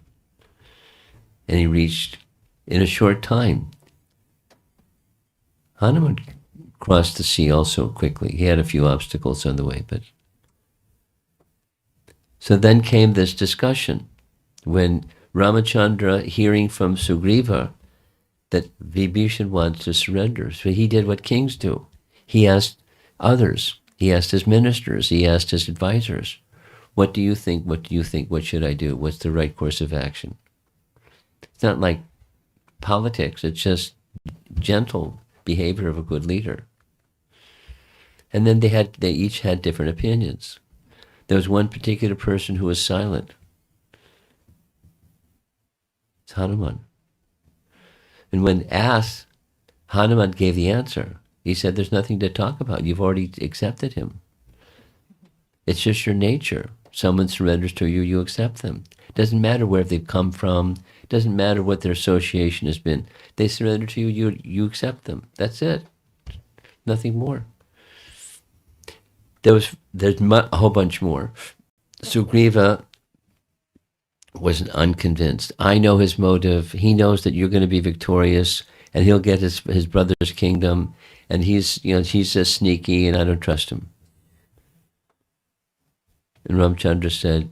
And he reached, in a short time, Hanuman crossed the sea also quickly. He had a few obstacles on the way, but... So then came this discussion when Ramachandra, hearing from Sugriva that Vibhishana wants to surrender, so he did what kings do. He asked others, he asked his ministers, he asked his advisors, what do you think, what do you think, what should I do, what's the right course of action? It's not like politics, it's just gentle behavior of a good leader. And then they each had different opinions. There was one particular person who was silent. It's Hanuman. And when asked, Hanuman gave the answer. He said, there's nothing to talk about. You've already accepted him. It's just your nature. Someone surrenders to you, you accept them. It doesn't matter where they've come from. It doesn't matter what their association has been. They surrender to you, you accept them. That's it. Nothing more. There's a whole bunch more. Sugriva was unconvinced. I know his motive. He knows that you're going to be victorious, and he'll get his brother's kingdom. And he's just sneaky, and I don't trust him. And Ramachandra said,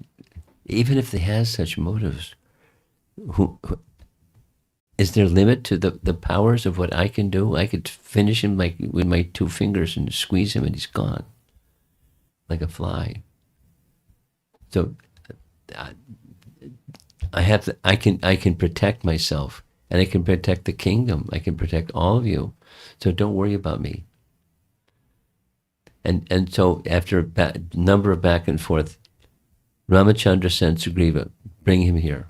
even if they have such motives, Is there a limit to the powers of what I can do? I could finish him with my 2 fingers and squeeze him and he's gone, like a fly. So I can protect myself, and I can protect the kingdom. I can protect all of you. So don't worry about me. And so after a number of back and forth, Ramachandra sent Sugriva, bring him here.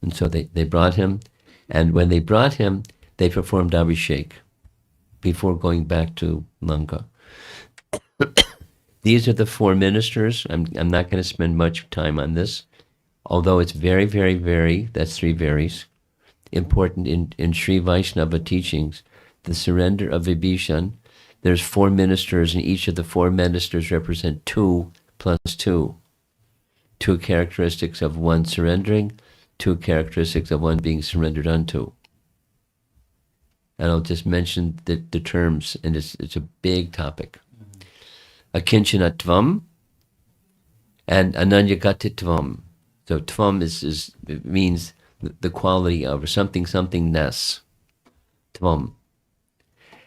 And so they brought him, and when they brought him, they performed Abhishek before going back to Lanka. These are the 4 ministers. I'm not going to spend much time on this, although it's very, very, very, that's 3 varies, important in Sri Vaishnava teachings. The surrender of Vibhishan, there's 4 ministers, and each of the 4 ministers represent 2 plus 2. 2 characteristics of one surrendering, 2 characteristics of one being surrendered unto. And I'll just mention the terms, and it's a big topic. Akinchanatvam and ananyagatitvam. So tvam it means the quality of, or something-ness. Tvam.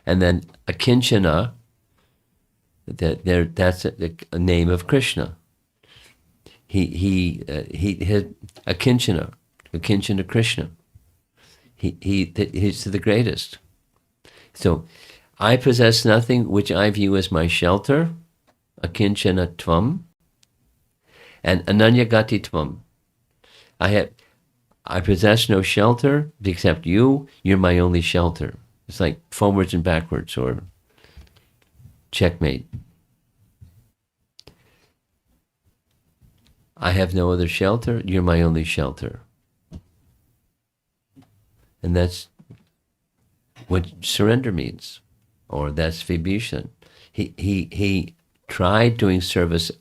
And then akinchana, that's a name of Krishna. He had akinchana Krishna. He's the greatest. So I possess nothing which I view as my shelter, akinchana tvam, and ananyagati tvam. I possess no shelter except you. You're my only shelter. It's like forwards and backwards, or checkmate. I have no other shelter. You're my only shelter. And that's what surrender means, or that's Vibhishan. He tried doing service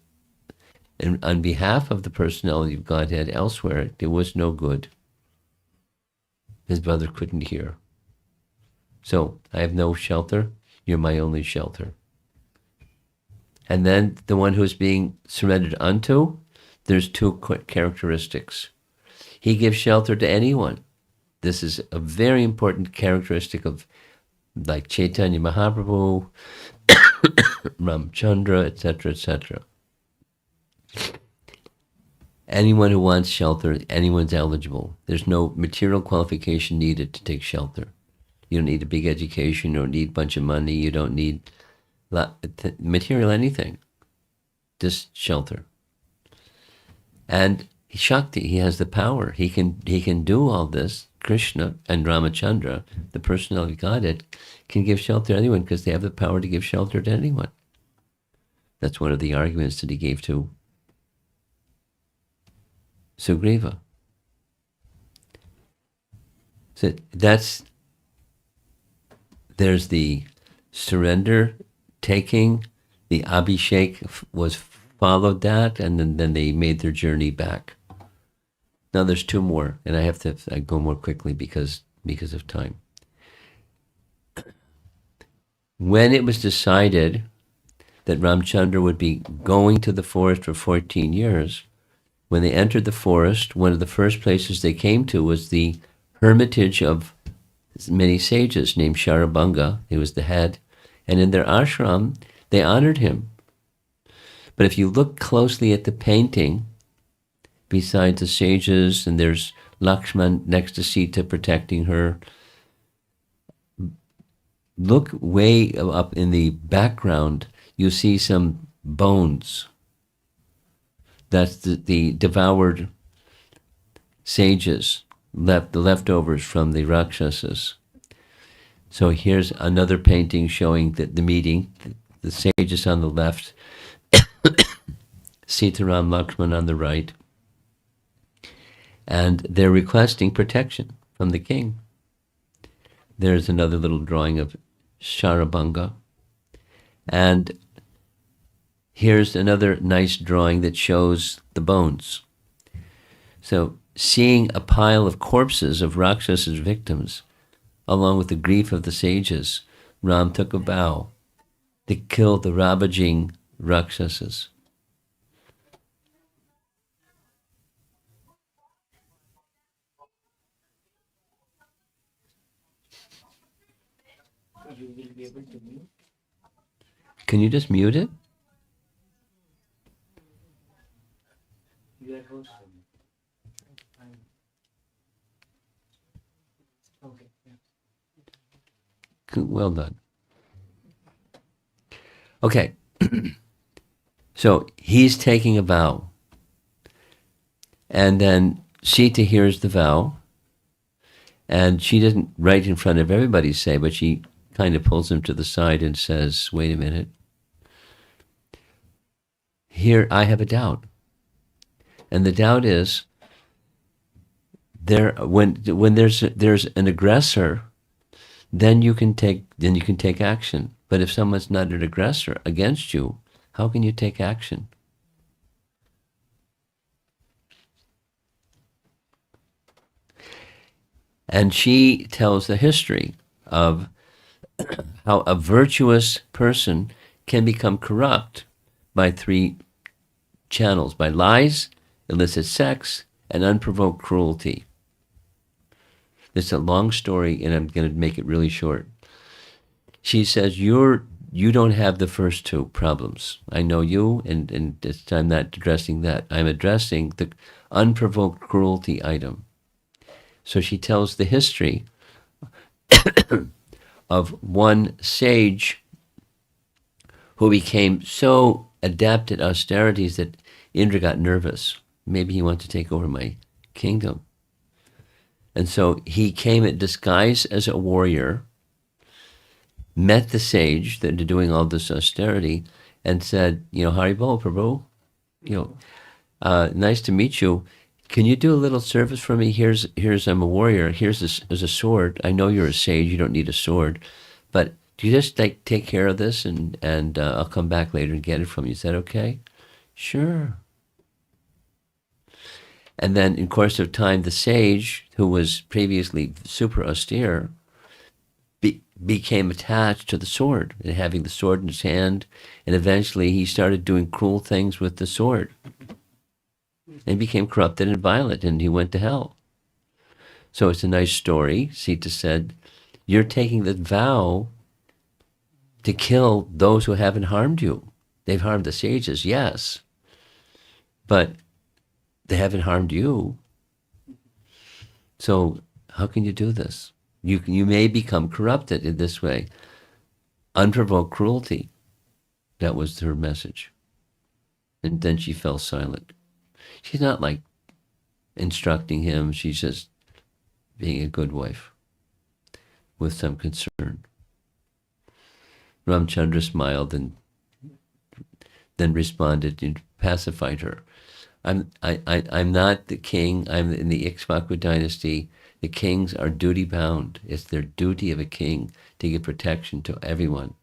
on behalf of the personality of Godhead elsewhere. It was no good. His brother couldn't hear. So, I have no shelter. You're my only shelter. And then the one who's being surrendered unto, there's 2 characteristics. He gives shelter to anyone. This is a very important characteristic of, like, Chaitanya Mahaprabhu, Ramachandra, etc., etc. Anyone who wants shelter, anyone's eligible. There's no material qualification needed to take shelter. You don't need a big education, you don't need a bunch of money, you don't need material anything. Just shelter. And Shakti, he has the power. He can do all this. Krishna and Ramachandra, the personality of Godhead, can give shelter to anyone because they have the power to give shelter to anyone. That's one of the arguments that he gave to Sugriva. So there's the surrender, taking, the Abhishek was followed that, and then they made their journey back. Now there's 2 more, and I have to go more quickly because of time. When it was decided that Ramachandra would be going to the forest for 14 years, when they entered the forest, one of the first places they came to was the hermitage of many sages named Sharabanga. He was the head. And in their ashram, they honored him. But if you look closely at the painting, beside the sages, and there's Lakshman next to Sita protecting her, look way up in the background, you see some bones. That's the devoured sages, the leftovers from the Rakshasas. So here's another painting showing the meeting, the sages on the left, Sitaram, Lakshman on the right, and they're requesting protection from the king. There's another little drawing of Sharabanga. And here's another nice drawing that shows the bones. So seeing a pile of corpses of Rakshas's victims, along with the grief of the sages, Ram took a vow to kill the ravaging Rakshasas. you will be able to mute. Can you just mute it? You are host. Okay. Yeah. Well done. Okay. So he's taking a vow. And then Sita hears the vow. And she doesn't right in front of everybody say, but she kind of pulls him to the side and says, wait a minute. Here I have a doubt. And the doubt is when there's an aggressor, then you can take action. But if someone's not an aggressor against you, how can you take action? And she tells the history of how a virtuous person can become corrupt by 3 channels: by lies, illicit sex, and unprovoked cruelty. It's a long story, and I'm going to make it really short. She says, you don't have the first 2 problems. I know you, and I'm not addressing that. I'm addressing the unprovoked cruelty item. So she tells the history of one sage who became so adept at austerities that Indra got nervous. Maybe he wants to take over my kingdom. And so he came in disguise as a warrior, met the sage that are doing all this austerity, and said, Haribol, Prabhu, nice to meet you. Can you do a little service for me? Here's I'm a warrior. Here's a sword. I know you're a sage. You don't need a sword, but do you just take care of this, and I'll come back later and get it from you. Is that okay? Sure. And then in course of time, the sage, who was previously super austere, became attached to the sword, and having the sword in his hand, and eventually he started doing cruel things with the sword. And became corrupted and violent, and he went to hell. So it's a nice story. Sita said, you're taking the vow to kill those who haven't harmed you. They've harmed the sages, yes, but they haven't harmed you. So how can you do this? You may become corrupted in this way. Unprovoked cruelty. That was her message. And then she fell silent. She's not like instructing him. She's just being a good wife with some concern. Ramachandra smiled and then responded and pacified her. I'm not the king. I'm in the Ikshvaku dynasty. The kings are duty bound. It's their duty of a king to give protection to everyone,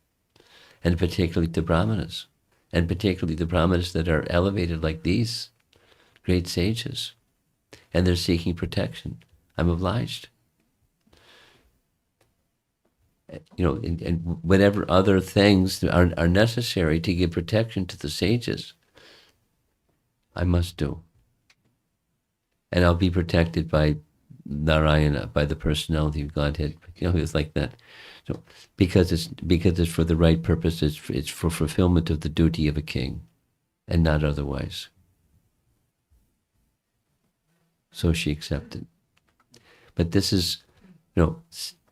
and particularly to brahmanas, and particularly the brahmanas that are elevated like these great sages, and they're seeking protection. I'm obliged. And whatever other things are necessary to give protection to the sages, I must do. And I'll be protected by Narayana, by the personality of Godhead. It's like that. So because it's for the right purpose, it's for fulfillment of the duty of a king, and not otherwise. So she accepted. But this is,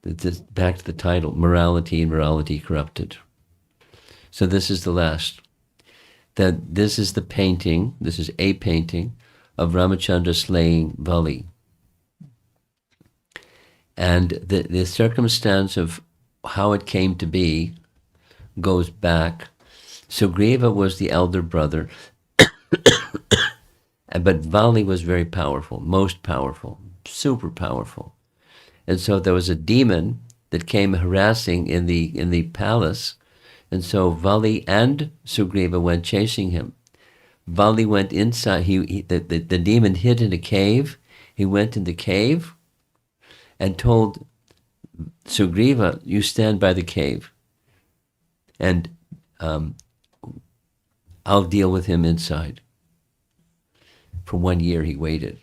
this, back to the title, morality and morality corrupted. So this is the last. This is the painting, this is a painting of Ramachandra slaying Vali. And the circumstance of how it came to be goes back. Sugriva was the elder brother, but Vali was very powerful, most powerful, super powerful. And so there was a demon that came harassing in the palace, and so Vali and Sugriva went chasing him. Vali went inside. The demon hid in a cave. He went in the cave and told Sugriva, "You stand by the cave, and I'll deal with him inside." For 1 year he waited,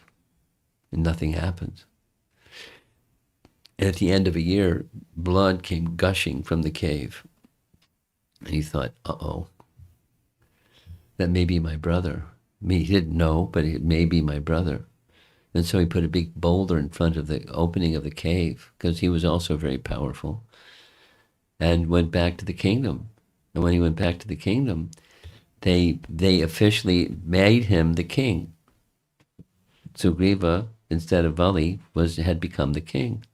and nothing happened. at the end of a year, blood came gushing from the cave. And he thought, uh-oh, that may be my brother. He didn't know, but it may be my brother. And so he put a big boulder in front of the opening of the cave, because he was also very powerful, and went back to the kingdom. And when he went back to the kingdom, they officially made him the king. Sugriva, instead of Vali, had become the king.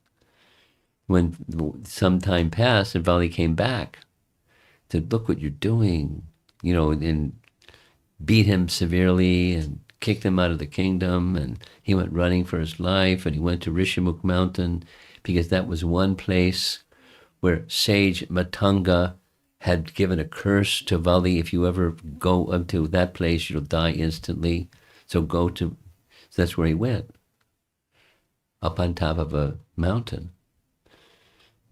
When some time passed and Vali came back, said, look what you're doing, and beat him severely and kicked him out of the kingdom, and he went running for his life, and he went to Rishimukh mountain, because that was one place where sage Matanga had given a curse to Vali. If you ever go up to that place, you'll die instantly. So that's where he went, up on top of a mountain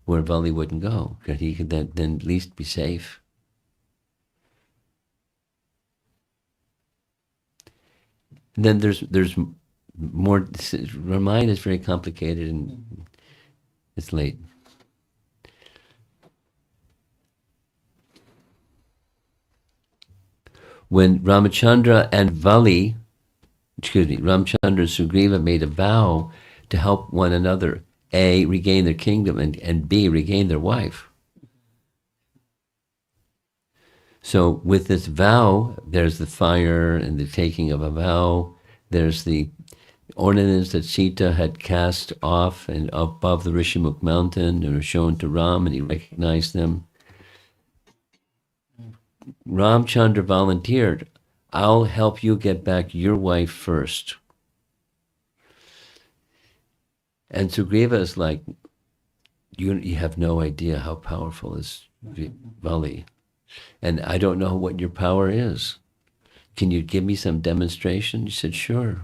where Vali wouldn't go, because he could then at least be safe. And then there's more. Our mind is very complicated, and it's late. When Ramachandra and Ramachandra and Sugriva made a vow to help one another, A, regain their kingdom, and B, regain their wife. So with this vow, there's the fire and the taking of a vow. There's the ornaments that Sita had cast off and above the Rishimukh mountain and were shown to Ram, and he recognized them. Ramchandra volunteered, I'll help you get back your wife first. And Sugriva is like, you have no idea how powerful is Vali. And I don't know what your power is. Can you give me some demonstration? He said, sure.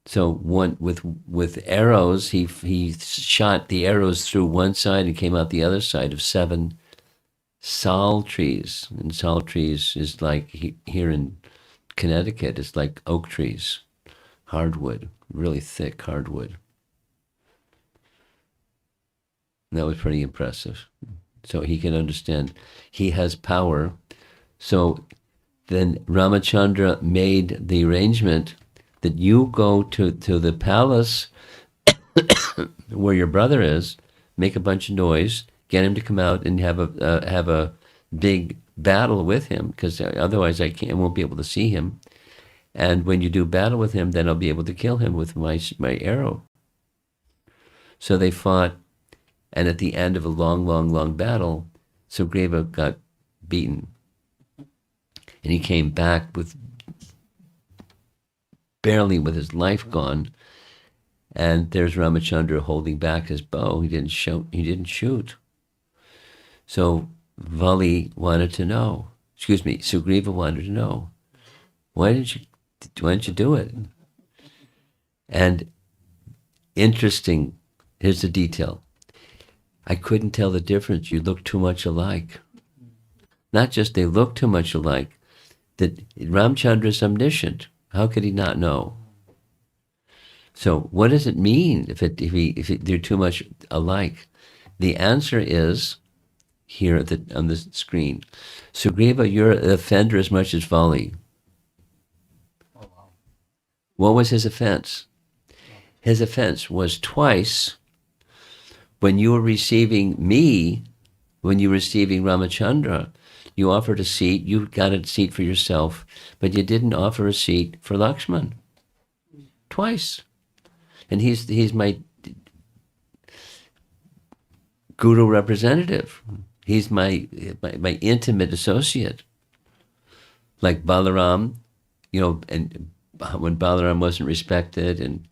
So with arrows, he shot the arrows through one side and came out the other side of 7 sal trees. And sal trees is like here in Connecticut, it's like oak trees, hardwood, really thick hardwood. And that was pretty impressive. So he can understand. He has power. So then Ramachandra made the arrangement that you go to the palace where your brother is, make a bunch of noise, get him to come out and have a big battle with him, because otherwise I won't be able to see him. And when you do battle with him, then I'll be able to kill him with my arrow. So they fought, and at the end of a long battle, Sugriva got beaten. And he came back barely with his life gone. And there's Ramachandra holding back his bow. He didn't shoot. So Vali wanted to know. Sugriva wanted to know, why didn't you do it? And interesting, here's the detail. I couldn't tell the difference. You look too much alike. Not just they look too much alike, that Ramchandra is omniscient. How could he not know? So what does it mean if they're too much alike? The answer is here on the screen. Sugriva, you're an offender as much as Vali. Oh, wow. What was his offense? His offense was twice when you were receiving me, when you were receiving Ramachandra, you offered a seat, you got a seat for yourself, but you didn't offer a seat for Lakshman. Twice. And he's my guru representative. He's my intimate associate. Like Balaram, and when Balaram wasn't respected, and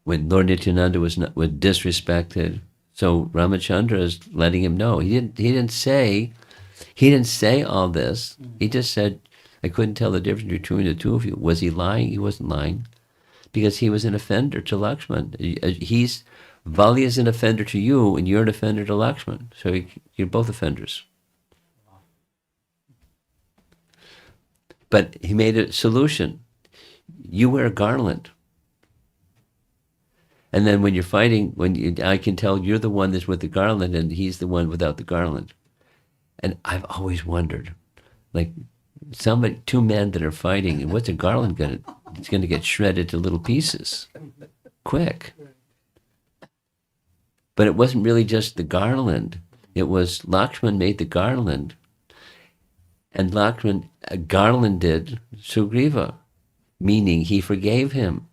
when Lord Nityananda was disrespected, so Ramachandra is letting him know. He didn't say all this. He just said, I couldn't tell the difference between the two of you. Was he lying? He wasn't lying, because he was an offender to Lakshman. Vali is an offender to you, and you're an offender to Lakshman. So you're both offenders. But he made a solution. You wear a garland. And then when you're fighting, I can tell you're the one that's with the garland and he's the one without the garland. And I've always wondered, like, two men that are fighting, and what's a garland gonna? It's gonna get shredded to little pieces, quick. But it wasn't really just the garland. It was Lakshman made the garland, and Lakshman garlanded Sugriva, meaning he forgave him.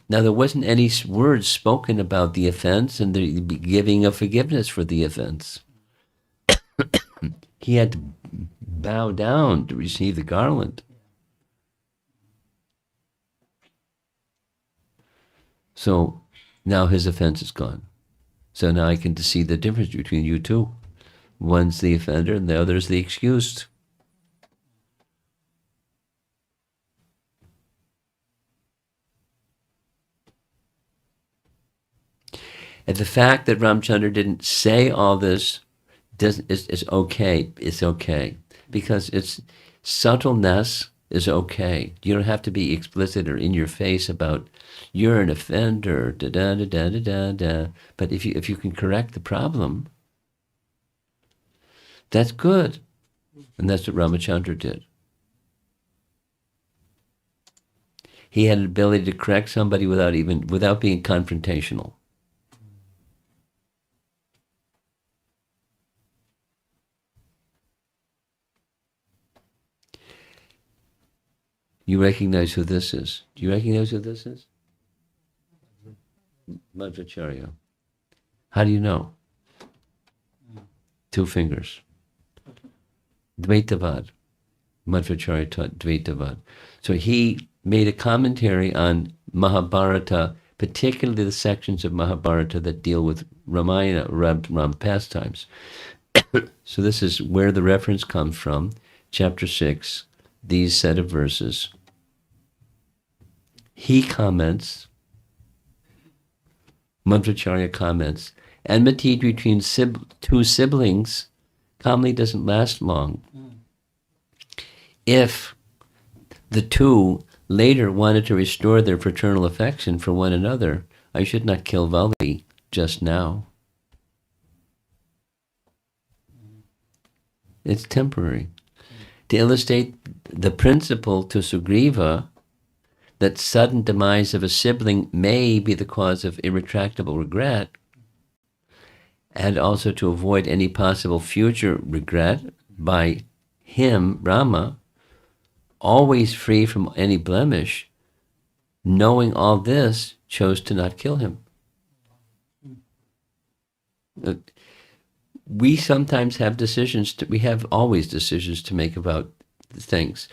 Now, there wasn't any words spoken about the offense and the giving of forgiveness for the offense. He had to bow down to receive the garland. So now his offense is gone. So now I can see the difference between you two. One's the offender and the other's the excused. And the fact that Ramachandra didn't say all this is okay. It's okay. Because it's subtleness is okay. You don't have to be explicit or in your face about you're an offender, da da da da da da. But if you can correct the problem, that's good. And that's what Ramachandra did. He had an ability to correct somebody without being confrontational. You recognize who this is? Do you recognize who this is? Madhvacharya. How do you know? 2 fingers. Dvaitavad. Madhvacharya taught Dvaitavad. So he made a commentary on Mahabharata, particularly the sections of Mahabharata that deal with Ramayana, Ram pastimes. So this is where the reference comes from, chapter 6. These set of verses. He comments, Madhvacharya comments, enmity between 2 siblings commonly doesn't last long. If the 2 later wanted to restore their fraternal affection for one another, I should not kill Vali just now. It's temporary. To illustrate the principle to Sugriva that sudden demise of a sibling may be the cause of irretractable regret, and also to avoid any possible future regret by him, Rama, always free from any blemish, knowing all this, chose to not kill him. We sometimes have we have always decisions to make about things.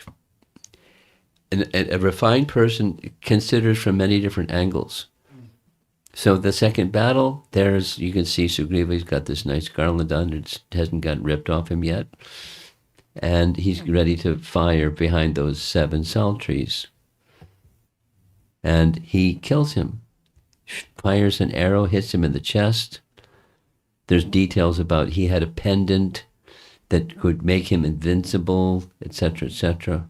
And a refined person considers from many different angles. So the second battle, you can see Sugriva's got this nice garland on, it hasn't gotten ripped off him yet. And he's ready to fire behind those 7 sal trees. And he kills him, fires an arrow, hits him in the chest. There's details about he had a pendant that could make him invincible, etc., etc.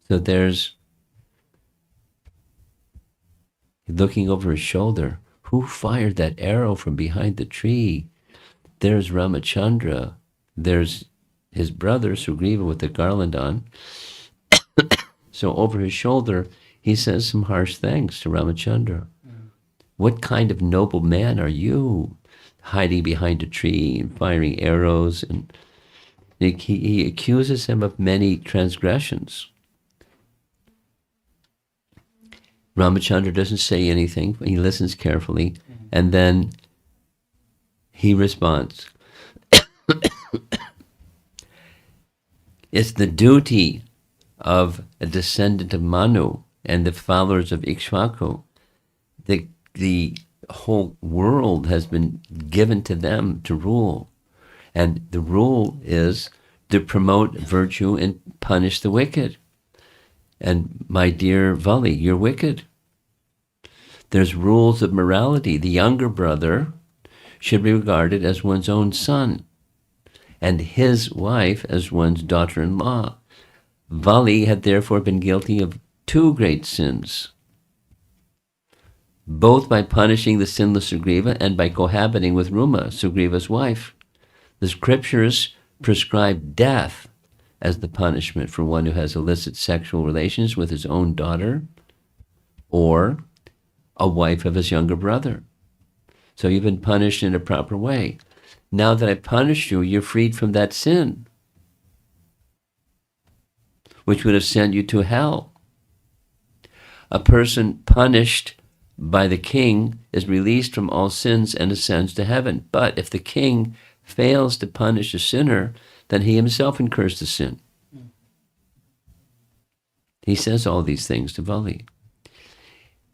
So there's looking over his shoulder. Who fired that arrow from behind the tree? There's Ramachandra. There's his brother, Sugriva, with the garland on. So over his shoulder, he says some harsh things to Ramachandra. What kind of noble man are you? Hiding behind a tree and firing arrows, and he accuses him of many transgressions. Ramachandra doesn't say anything. He listens carefully, and then he responds. It's the duty of a descendant of Manu and the followers of Ikshvaku. The whole world has been given to them to rule. And the rule is to promote virtue and punish the wicked. And my dear Vali, you're wicked. There's rules of morality. The younger brother should be regarded as one's own son, and his wife as one's daughter-in-law. Vali had therefore been guilty of 2 great sins. both by punishing the sinless Sugriva and by cohabiting with Ruma, Sugriva's wife. The scriptures prescribe death as the punishment for one who has illicit sexual relations with his own daughter or a wife of his younger brother. So you've been punished in a proper way. Now that I punished you, you're freed from that sin, which would have sent you to hell. A person punished by the king is released from all sins and ascends to heaven. But if the king fails to punish a sinner, then he himself incurs the sin. He says all these things to Vali.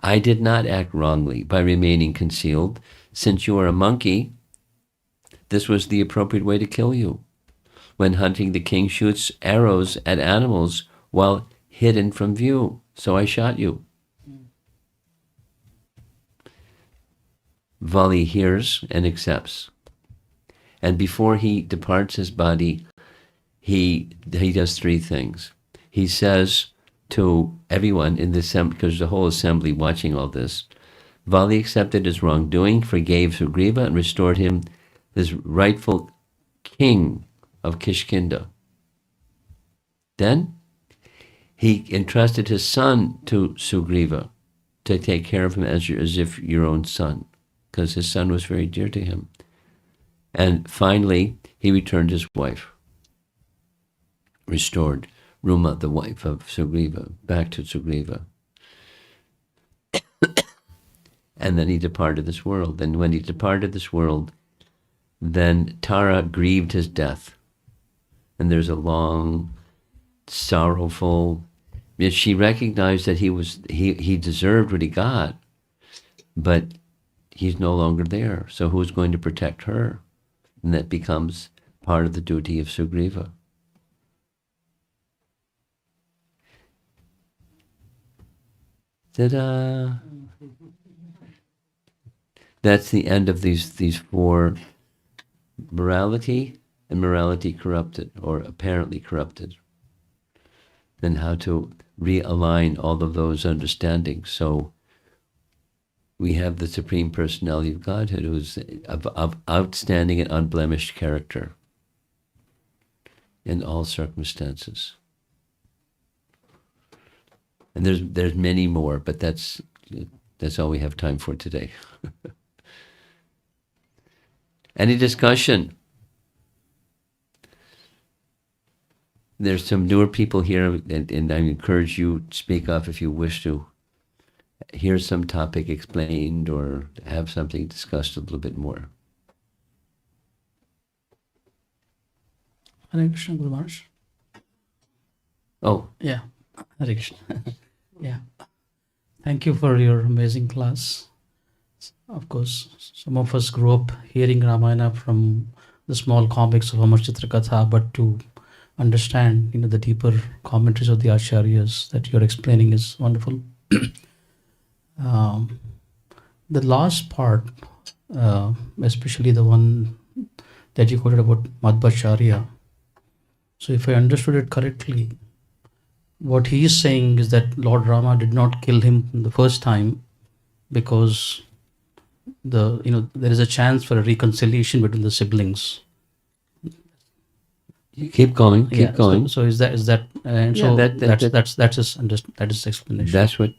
I did not act wrongly by remaining concealed. Since you are a monkey, this was the appropriate way to kill you. When hunting, the king shoots arrows at animals while hidden from view. So I shot you. Vali hears and accepts. And before he departs his body, he does three things. He says to everyone in the assembly, because the whole assembly watching all this, Vali accepted his wrongdoing, forgave Sugriva, and restored him this rightful king of Kishkinda. Then he entrusted his son to Sugriva to take care of him as if your own son, because his son was very dear to him. And finally, he returned his wife, restored Ruma, the wife of Sugriva, back to Sugriva. And then he departed this world. And when he departed this world, then Tara grieved his death. And there's a long, sorrowful, she recognized that he deserved what he got, but he's no longer there. So who's going to protect her? And that becomes part of the duty of Sugriva. Ta-da! That's the end of these four: morality and morality corrupted, or apparently corrupted. Then how to realign all of those understandings. So we have the Supreme Personality of Godhead, who's of outstanding and unblemished character in all circumstances. And there's many more, but that's all we have time for today. Any discussion? There's some newer people here, and I encourage you to speak up if you wish to hear some topic explained or have something discussed a little bit more. Hare Krishna, Guru Maharaj. Oh. Yeah, Hare Krishna. Yeah. Thank you for your amazing class. Of course, some of us grew up hearing Ramayana from the small comics of Amar Chitra Katha, but to understand, the deeper commentaries of the Acharyas that you're explaining is wonderful. The last part, especially the one that you quoted about Madhvacharya. So if I understood it correctly, what he is saying is that Lord Rama did not kill him the first time because there is a chance for a reconciliation between the siblings. You keep going. So is that and Yeah, so that's his explanation. That's what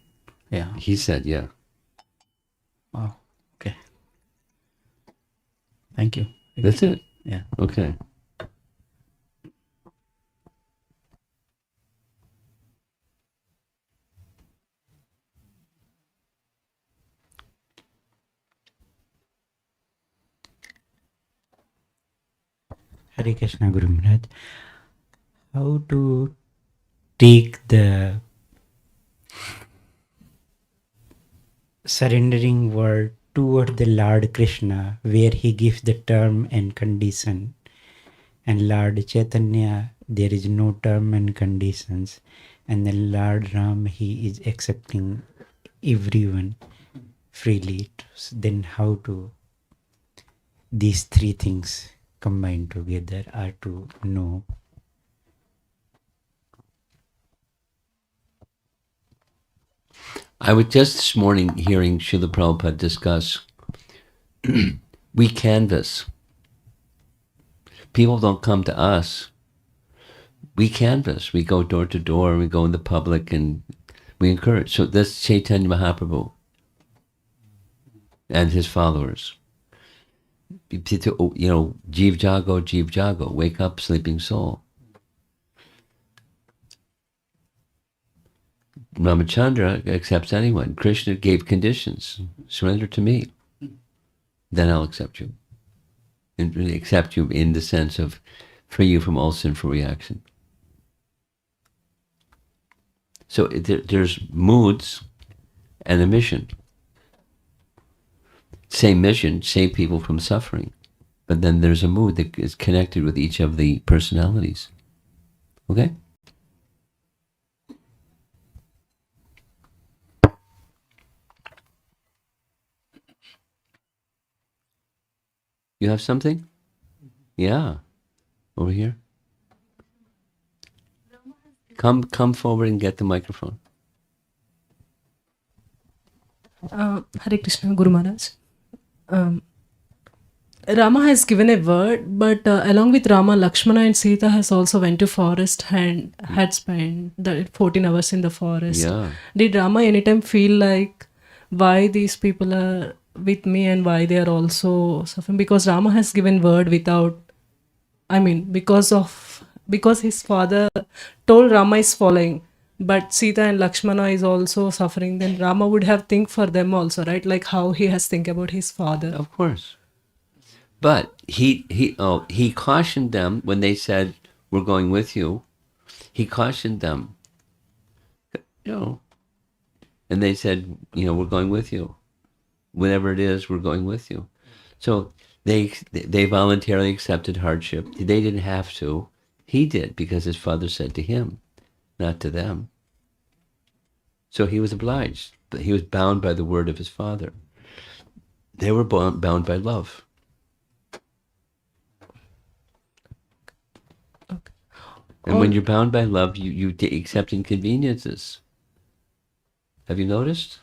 Yeah. he said. Yeah. Wow. Okay. Thank you. That's it. Yeah. Okay. Hare Krishna, Guru Maharaj. How to take the surrendering word toward the Lord Krishna, where he gives the term and condition, and Lord Chaitanya, there is no term and conditions, and the Lord Ram, he is accepting everyone freely. So then how to these three things combined together are to know. I was just this morning hearing Srila Prabhupada discuss, we canvas. People don't come to us. We canvas. We go door to door, we go in the public, and we encourage. So that's Chaitanya Mahaprabhu and his followers. Jeev Jago, wake up, sleeping soul. Ramachandra accepts anyone. Krishna gave conditions. Surrender to me. Then I'll accept you. And really accept you in the sense of free you from all sinful reaction. So there's moods and a mission. Same mission, save people from suffering. But then there's a mood that is connected with each of the personalities. Okay? You have something? Yeah. Over here. Come forward and get the microphone. Hare Krishna, Guru Maharaj. Rama has given a word, but along with Rama, Lakshmana and Sita has also went to forest and had spent the 14 hours in the forest. Yeah. Did Rama anytime feel like why these people are with me and why they are also suffering? Because Rama has given word without, because his father told Rama is following, but Sita and Lakshmana is also suffering, then Rama would have think for them also, right? Like how he has think about his father. Of course. But he cautioned them when they said, we're going with you. He cautioned them, and they said, we're going with you. Whatever it is, we're going with you. So they voluntarily accepted hardship. They didn't have to. He did because his father said to him, not to them. So he was obliged. But he was bound by the word of his father. They were bound by love. Okay. And when you're bound by love, you accept inconveniences. Have you noticed?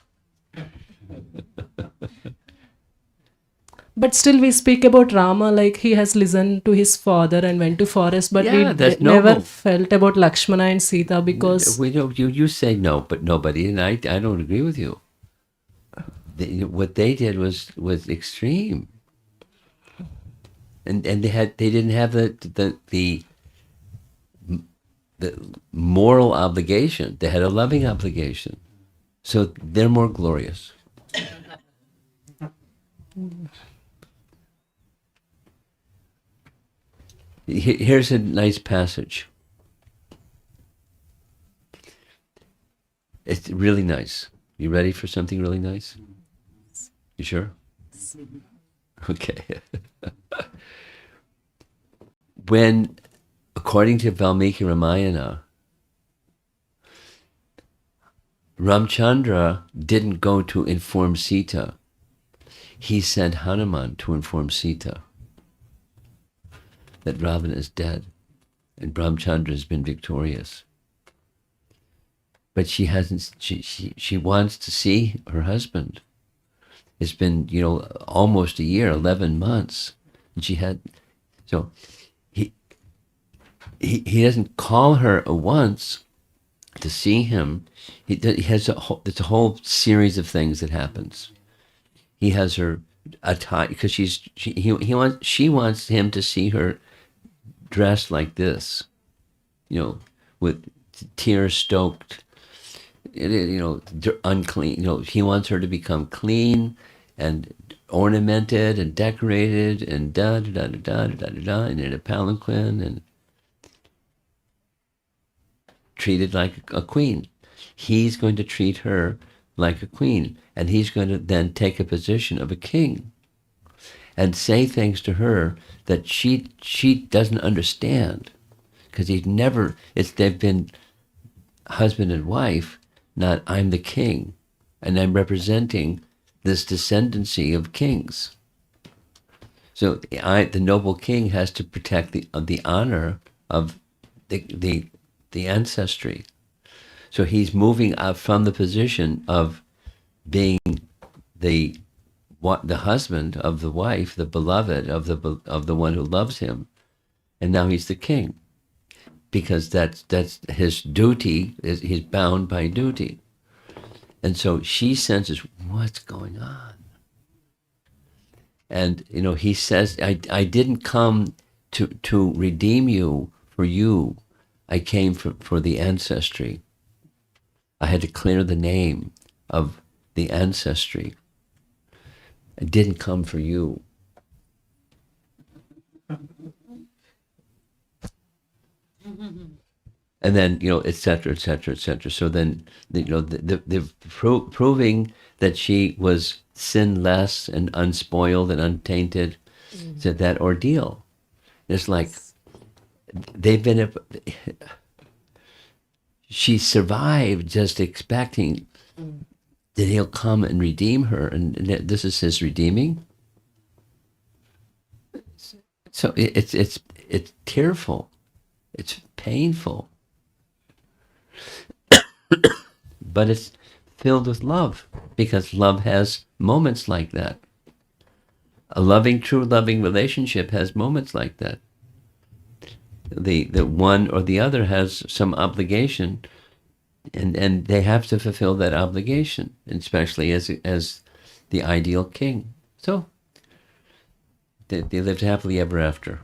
But still we speak about Rama like he has listened to his father and went to forest, but we never felt about Lakshmana and Sita because... We know you say no, but nobody, and I don't agree with you. What they did was extreme. And they didn't have the moral obligation. They had a loving obligation. So they're more glorious. Here's a nice passage. It's really nice. You ready for something really nice? You sure? Okay. When, according to Valmiki Ramayana, Ramachandra didn't go to inform Sita. He sent Hanuman to inform Sita that Ravana is dead and Ramachandra has been victorious. But she hasn't. She wants to see her husband. It's been almost a year, 11 months, and she had. So he doesn't call her once to see him. He has there's a whole series of things that happens. He has her attire because she wants him to see her dressed like this, with tear-stoked, unclean. He wants her to become clean and ornamented and decorated and da da da da da da da, and in a palanquin and treated like a queen. He's going to treat her like a queen, and he's going to then take a position of a king and say things to her that she doesn't understand, because they've been husband and wife, not I'm the king and I'm representing this descendancy of kings. So the noble king has to protect the honor of the ancestry. So he's moving out from the position of being the husband of the wife, the beloved of the one who loves him, and now he's the king, because that's his duty. He's bound by duty, and so she senses what's going on. And he says, I didn't come to redeem you for you. I came for the ancestry. I had to clear the name of the ancestry. I didn't come for you. And then, et cetera, et cetera, et cetera. So then, the proving that she was sinless and unspoiled and untainted, so that ordeal. It's like they've been. She survived just expecting that he'll come and redeem her, and this is his redeeming. So it's tearful, it's painful, but it's filled with love, because love has moments like that. A true loving relationship has moments like that. The one or the other has some obligation, and they have to fulfill that obligation, especially as the ideal king. So they lived happily ever after.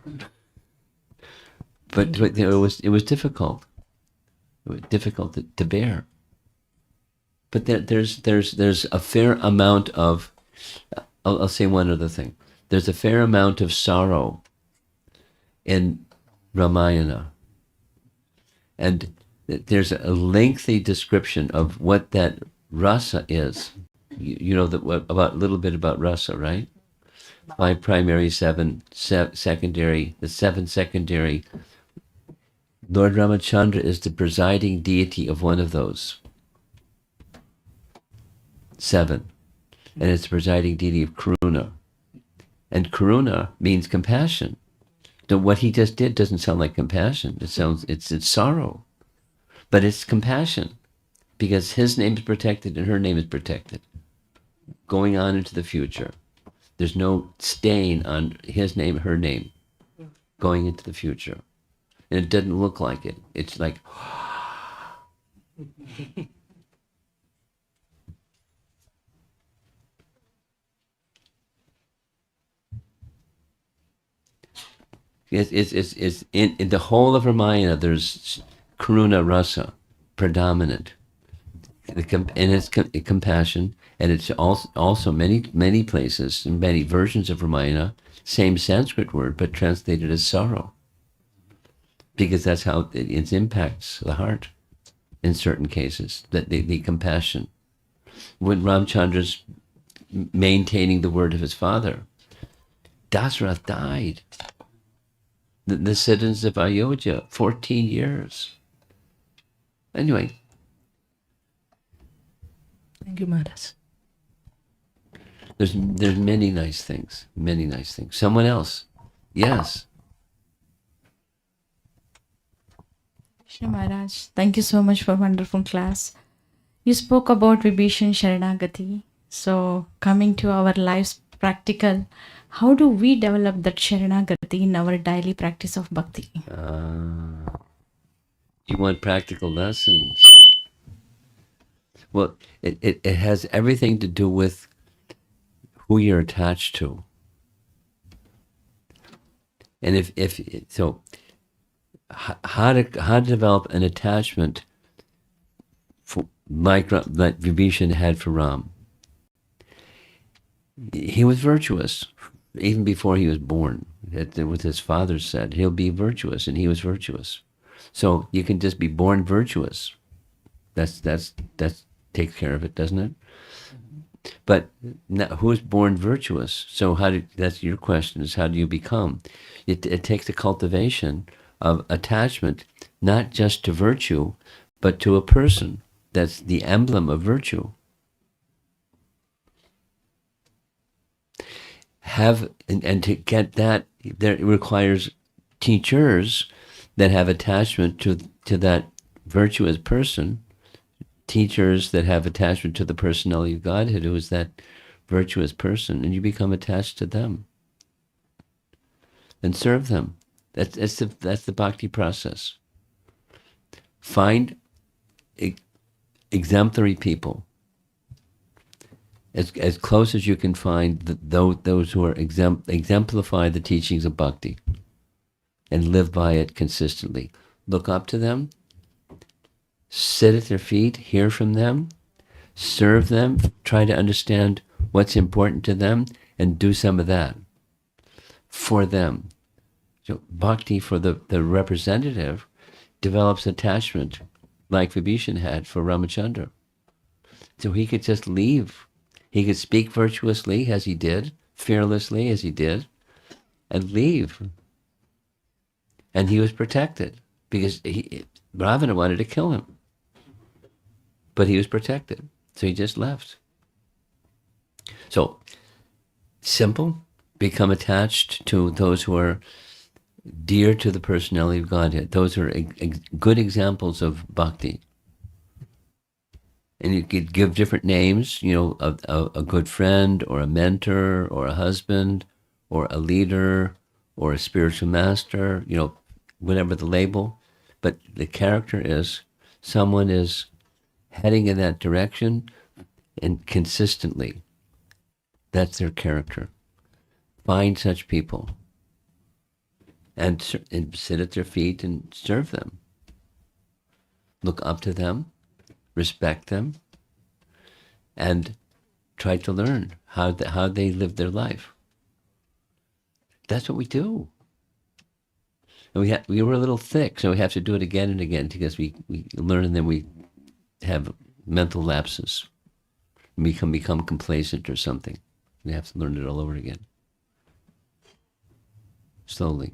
But it was difficult. It was difficult to bear. But there's a fair amount of. I'll say one other thing. There's a fair amount of sorrow in Ramayana, and there's a lengthy description of what that rasa is. You know a little bit about rasa, right? 5 primary, 7 secondary. The 7 secondary. Lord Ramachandra is the presiding deity of one of those 7, and it's the presiding deity of Karuna. And Karuna means compassion. What he just did doesn't sound like compassion. It's sorrow, but it's compassion, because his name is protected and her name is protected. Going on into the future, there's no stain on his name, her name, going into the future, and it doesn't look like it. It's like. It's in the whole of Ramayana. There's Karuna rasa predominant, and it's compassion, and it's also many places in many versions of Ramayana, same Sanskrit word but translated as sorrow, because that's how it impacts the heart in certain cases. That the compassion. When Ramachandra's maintaining the word of his father, Dasarath died. The citizens of Ayodhya, 14 years. Anyway. Thank you, Maharaj. There's many nice things. Someone else. Yes. Krishna Maharaj, thank you so much for wonderful class. You spoke about Vibishana Sharanagati. So coming to our lives practical, how do we develop that Sharanagati in our daily practice of bhakti? You want practical lessons? Well, it has everything to do with who you're attached to. And if so, how to develop an attachment for like Vibishana had for Ram. He was virtuous even before he was born. What his father said, he'll be virtuous, and he was virtuous. So you can just be born virtuous. That takes care of it, doesn't it? But who's born virtuous? So that's your question, is how do you become? It takes the cultivation of attachment, not just to virtue, but to a person. That's the emblem of virtue. And to get that, there it requires teachers that have attachment to that virtuous person, teachers that have attachment to the personality of Godhead, who is that virtuous person, and you become attached to them and serve them. That's the bhakti process. Find exemplary people, as close as you can find those who are exemplify the teachings of bhakti and live by it consistently. Look up to them, sit at their feet, hear from them, serve them, try to understand what's important to them, and do some of that for them. So bhakti for the representative develops attachment like Vibishana had for Ramachandra. So he could just leave. He could speak virtuously as he did, fearlessly as he did, and leave. And he was protected because Ravana wanted to kill him. But he was protected. So he just left. So, simple, become attached to those who are dear to the personality of Godhead. Those are good examples of bhakti. And you could give different names, a good friend or a mentor or a husband or a leader or a spiritual master, whatever the label. But the character is someone is heading in that direction and consistently. That's their character. Find such people and sit at their feet and serve them. Look up to them, respect them, and try to learn how they live their life. That's what we do. And we were a little thick, so we have to do it again and again because we learn and then we have mental lapses. We can become complacent or something. We have to learn it all over again. Slowly.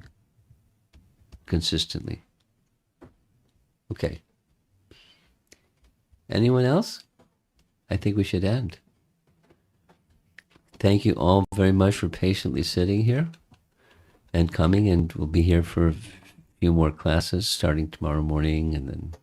Consistently. Okay. Anyone else? I think we should end. Thank you all very much for patiently sitting here and coming, and we'll be here for a few more classes starting tomorrow morning and then